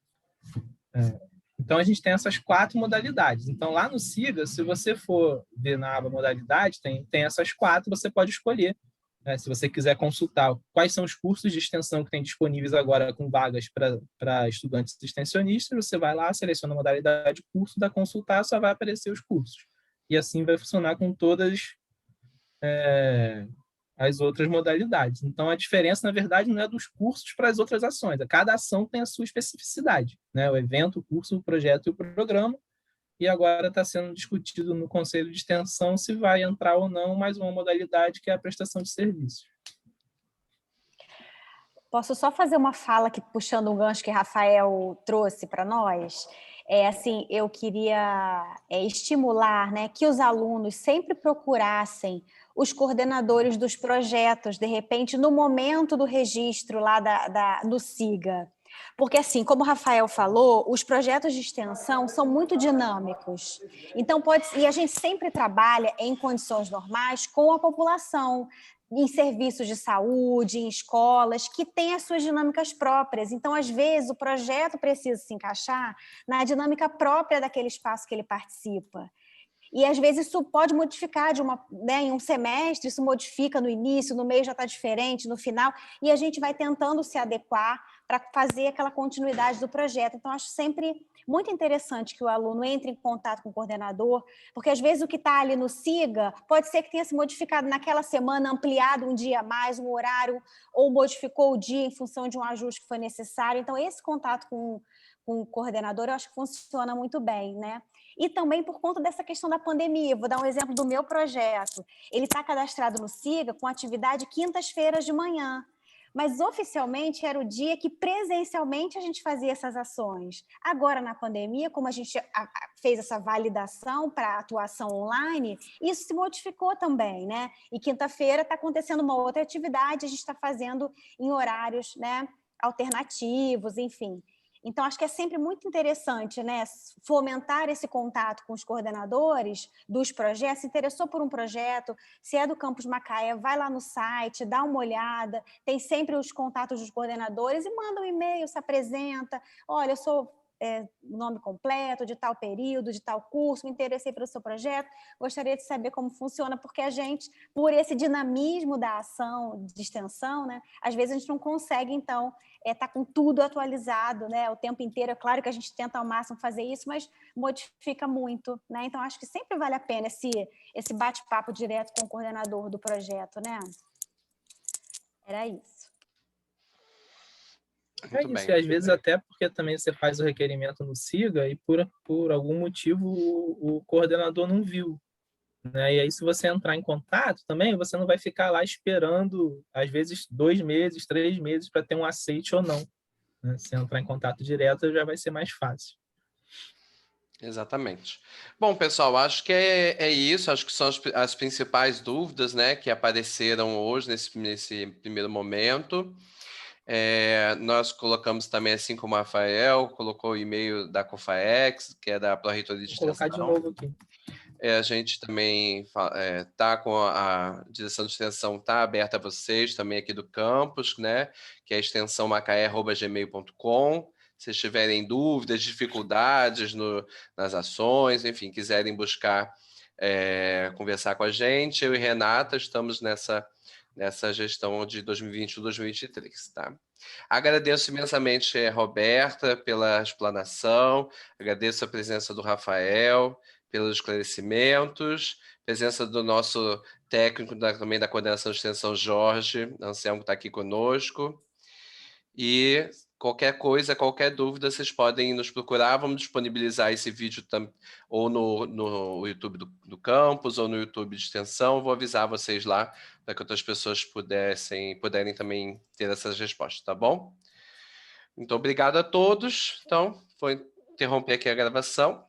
[SPEAKER 2] Então, a gente tem essas 4 modalidades. Então, lá no SIGA, se você for ver na aba modalidade, tem essas 4, você pode escolher. Né? Se você quiser consultar quais são os cursos de extensão que tem disponíveis agora com vagas para estudantes extensionistas, você vai lá, seleciona a modalidade curso, dá consultar, só vai aparecer os cursos. E assim vai funcionar com as outras modalidades. Então, a diferença, na verdade, não é dos cursos para as outras ações. Cada ação tem a sua especificidade, né? O evento, o curso, o projeto e o programa. E agora está sendo discutido no Conselho de Extensão se vai entrar ou não mais uma modalidade, que é a prestação de serviços.
[SPEAKER 4] Posso só fazer uma fala aqui, puxando um gancho que Rafael trouxe para nós? Assim, eu queria estimular, né, que os alunos sempre procurassem os coordenadores dos projetos, de repente, no momento do registro lá do SIGA. Porque, assim, como o Rafael falou, os projetos de extensão são muito dinâmicos. Então, e a gente sempre trabalha em condições normais com a população, em serviços de saúde, em escolas, que têm as suas dinâmicas próprias. Então, às vezes, o projeto precisa se encaixar na dinâmica própria daquele espaço que ele participa. E, às vezes, isso pode modificar em um semestre, isso modifica no início, no meio já está diferente, no final, e a gente vai tentando se adequar para fazer aquela continuidade do projeto. Então, acho sempre muito interessante que o aluno entre em contato com o coordenador, porque, às vezes, o que está ali no SIGA pode ser que tenha se modificado naquela semana, ampliado um dia a mais, um horário, ou modificou o dia em função de um ajuste que foi necessário. Então, esse contato com o coordenador, eu acho que funciona muito bem, né? E também por conta dessa questão da pandemia. Vou dar um exemplo do meu projeto. Ele está cadastrado no SIGA com atividade quintas-feiras de manhã, mas oficialmente era o dia que presencialmente a gente fazia essas ações. Agora, na pandemia, como a gente fez essa validação para a atuação online, isso se modificou também, né? E quinta-feira está acontecendo uma outra atividade, a gente está fazendo em horários, né, alternativos, enfim. Então, acho que é sempre muito interessante, né, fomentar esse contato com os coordenadores dos projetos. Se interessou por um projeto, se é do Campus Macaé, vai lá no site, dá uma olhada, tem sempre os contatos dos coordenadores e manda um e-mail, se apresenta. Olha, eu sou nome completo, de tal período, de tal curso, me interessei pelo seu projeto, gostaria de saber como funciona, porque a gente, por esse dinamismo da ação de extensão, né, às vezes a gente não consegue, então, tá com tudo atualizado, né, o tempo inteiro. É claro que a gente tenta ao máximo fazer isso, mas modifica muito, né? Então, acho que sempre vale a pena esse bate-papo direto com o coordenador do projeto, né? Era isso.
[SPEAKER 2] É isso, e às vezes até porque também você faz o requerimento no SIGA e por algum motivo o coordenador não viu, né? E aí, se você entrar em contato também, você não vai ficar lá esperando, às vezes, 2 meses, 3 meses para ter um aceite ou não, né? Se entrar em contato direto, já vai ser mais fácil.
[SPEAKER 1] Exatamente. Bom, pessoal, acho que é isso. Acho que são as principais dúvidas, né, que apareceram hoje nesse primeiro momento. Nós colocamos também, assim como o Rafael, colocou o e-mail da COFAEX, que é da Pró-Reitoria de Extensão.
[SPEAKER 2] Vou colocar de novo aqui.
[SPEAKER 1] A gente também está com a direção de extensão, está aberta a vocês também aqui do campus, né? Que é a extensão macaé@gmail.com. Se vocês tiverem dúvidas, dificuldades nas ações, enfim, quiserem buscar conversar com a gente, eu e Renata estamos nessa gestão de 2021 2023, tá? Agradeço imensamente a Roberta pela explanação, agradeço a presença do Rafael, pelos esclarecimentos, presença do nosso técnico também da coordenação de extensão, Jorge Anselmo, que está aqui conosco. E qualquer coisa, qualquer dúvida, vocês podem nos procurar. Vamos disponibilizar esse vídeo ou no YouTube do campus ou no YouTube de extensão. Vou avisar vocês lá para que outras pessoas puderem também ter essas respostas, tá bom? Muito obrigado a todos. Então, vou interromper aqui a gravação.